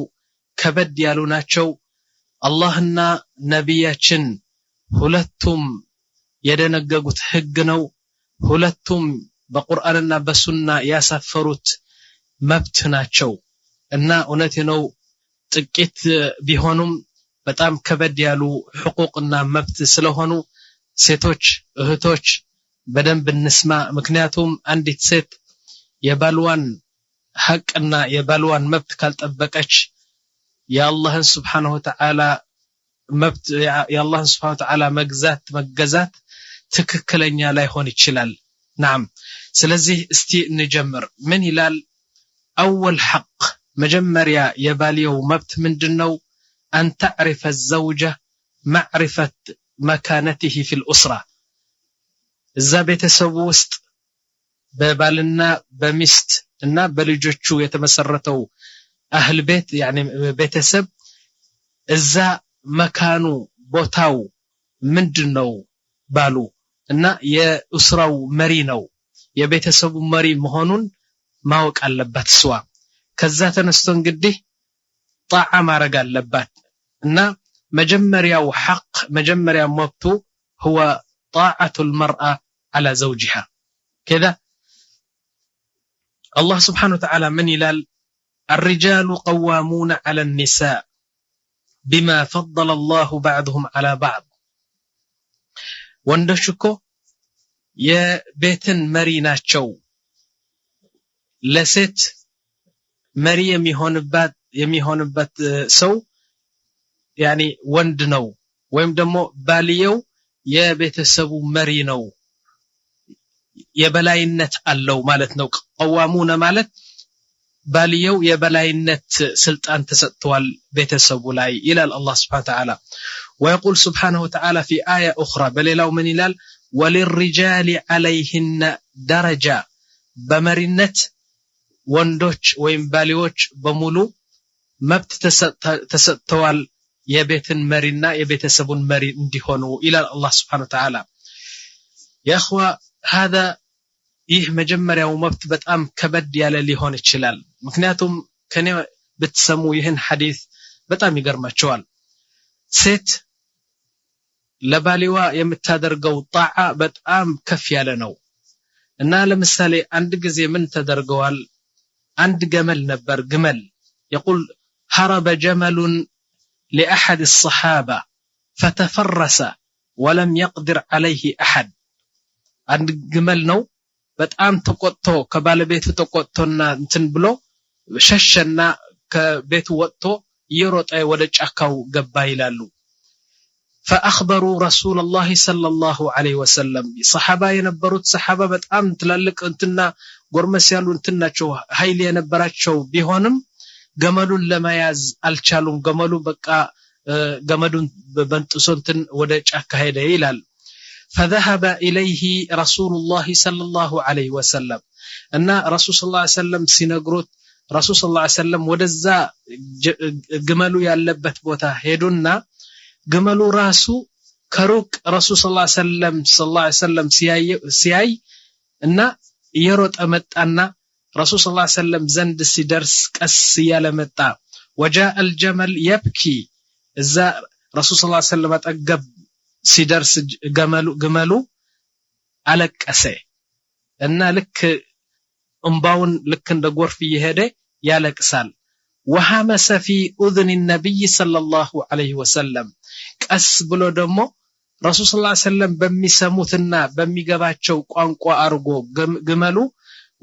A: ከበድ ያሉ ናቸው አላህና ነብያችን ሁለቱም የደነገጉት ህግ ነው ሁለቱም በቁርአንና በሱና ያሳፈሩት መብት ናቸው እና እውነቴ ነው ጥቂት ቢሆኑም በጣም ከበድ ያሉ حقوقና መብት ስለሆኑ ሴቶች እህቶች በደንብ እንስማ ምክንያቱም አንዲት ሴት የባልዋን ሐቅና የባልዋን መብት ካልጠበቀች የአላህን Subhanahu Wa Ta'ala መብት የአላህን Subhanahu Wa Ta'ala መገዛት ትክክለኛ ላይሆን ይችላል نعم ስለዚህ እስቲ እንጀምር ምን ይላል اول حق መጀመሪያ የባልየው መብት ምንድነው أن تعرف الزوجة معرفة مكانته في الأسرة إذا بيتسو وسط ببالنا بمست إن بلجوچو يتمسرتو أهل بيت يعني بيتسب إذا مكانو بوتاو مندنو بالو إن يأسرو مرينو يبيتسبو مري مهونون ماوك اللبات سوا كذا تنستون قدي طاعة مارق اللبات إن مجمريا وحق مجمريا مبتو هو طاعة المرأة على زوجها كذا الله سبحانه وتعالى من يلال الرجال قوامون على النساء بما فضل الله بعضهم على بعض وندشكو يا بيتن مريناتشو لست مريم يميهونبات سو يعني ወንድ ነው ወይም ደግሞ ባልየው የቤተሰቡ መሪ ነው የበላይነት አለው ማለት ነው ቀዋሙና ማለት ባልየው የበላይነት ስልጣን ተሰጥቷል ቤተሰቡ ላይ ይላል አላህ Subhanahu Wa Ta'ala ويقول سبحانه وتعالى في آية أخرى بليلاو من يلال وللرجال عليهن درجة بمرنت ወንዶች ወይም ባልዮች በሙሉ መብት ተሰጥተዋል የቤትን መሪና የቤተሰቡን መሪ እንዲሆኑ ኢላል አላህ Subhanahu Wa Ta'ala يا اخوا هذا ይህ መጀመሪያው መብት በጣም ከበድ ያለ ሊሆን ይችላል ምክንያቱም ከኔ በተሰሙ ይህን ሐዲስ በጣም ይገርማቸዋል ሴት ለባሊዋ የምታደርገው ጣዓ በጣም ከፍ ያለ ነው እና ለምሳሌ አንድ ጊዜ ምን ተደርገዋል አንድ ገመል ነበር ግመል يقول هرب جمل لأحد الصحابة فتفرس ولم يقدر عليه أحد عند جمل نو በጣም ተቆጥቶ ከባለቤቱ ተቆጥቶና እንትን ብሎ ሸሸና ከቤቱ ወጥቶ ይሮጣ ወደ ጫካው ገባ ይላሉ فأخبروا رسول الله صلى الله عليه وسلم صحابة የነበሩት صحابة በጣም ትላልቅ እንትና ጎርመስ ያሉ እንትናቸው ኃይል የነበራቸው ቢሆንም ገመሉን ለመያዝ አልቻሉም ገመሉ በቃ ገመዱን በንጥሶንትን ወደ ጫካ ሄደ ይላል فذهب إليه رسول الله صلى الله عليه وسلم أن رسول صلى الله عليه وسلم سينغروت رسول صلى الله عليه وسلم ودزا جملو ያለበት ቦታ ሄዱና ገመሉ ራሱ ከሩቅ ረሱል ሰለላሁ ዐለይሂ ወሰለም ሲያይ እና የሮጠ መጣና ረሱል ሰለላሁ ዐለይሂ ወሰለም ዘንድ ሲደርስ ቀስ ያለ መጣ وجاء الجمل يبكي እዛ ረሱል ሰለላሁ ዐለይሂ ወሰለም አጠገብ ሲደርስ ገመሉ አለቀሰ እና ልክ እንባውን ልክ እንደ ጎርፍ እየሄደ ያለቅሳል وهمس في اذن النبي صلى الله عليه وسلم ቀስ ብሎ ደግሞ ረሱል ሰለላሁ ዐለይሂ ወሰለም በሚሰሙትና በሚገባቸው ቋንቋ አርጎ ገመሉ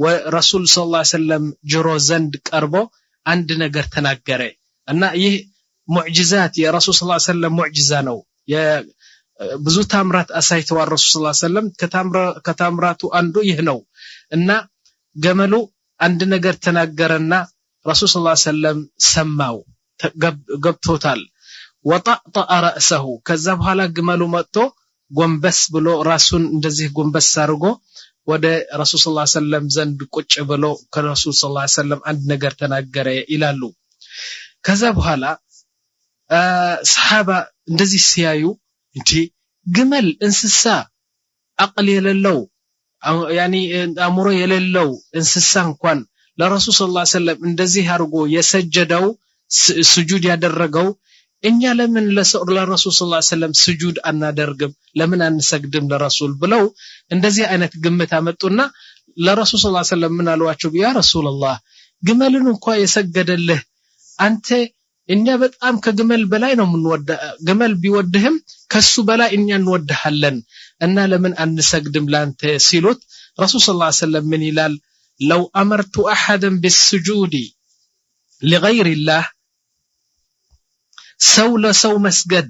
A: ወረሱል ሰለላሁ ዐለይሂ ወሰለም ጆሮ ዘንድ ቀርቦ አንድ ነገር ተናገረ እና ይህ ሙዕጂዛት የረሱል ሰለላሁ ዐለይሂ ወሰለም ሙዕጂዛ ነው ብዙ ታምራት አሳይተዋል ረሱል ሰለላሁ ዐለይሂ ወሰለም ከታምራቱ አንዱ ይህ ነው እና ገመሉ አንድ ነገር ተናገረና ረሱል ሰለላሁ ዐለይሂ ወሰለም ሰማው ገብቶታል وطأطأ رأسه ከዛ በኋላ ገመሉ መጥቶ ጎንበስ ብሎ ራሱን እንደዚህ ጎንበስ አድርጎ ወደ ረሱል ሰለላሁ ዐለይሂ ወሰለም ዘንድ ቁጭ ብሎ ከረሱል ሰለላሁ ዐለይሂ ወሰለም አንድ ነገር ተናገረ ይላሉ ከዛ በኋላ ሰሃባ እንደዚህ ሲያዩ እንጂ ግመል እንስሳ አቅል የሌለው ያኒ አእምሮ የሌለው እንስሳ እንኳን ለረሱል ሰለላሁ ዐለይሂ ወሰለም እንደዚህ አድርጎ የሰጀደው ስጁድ ያደረገው እኛ ለምን ለረሱል ሰለላሁ ዐለይሂ ወሰለም ስጁድ አናደርግም ለምን አንሰግድም ለረሱል ብለው እንደዚህ አይነት ግምት አመጡና ለረሱል ሰለላሁ ዐለይሂ ወሰለም ምን አሏቸው ያ ረሱላህ ግመልን እንኳን የሰገደልህ አንተ እኛ በጣም ከግመል በላይ ነው ምንወደ ግመል ቢወድህም ከሱ በላይ እኛ እንወድሃለን እና ለምን አንሰግድም ላንተ ሲሉት ረሱል ሰለላሁ ዐለይሂ ወሰለም ምን ይላል لو امرت احدا بالسجود لغير الله ሰው ለሰው መስገድ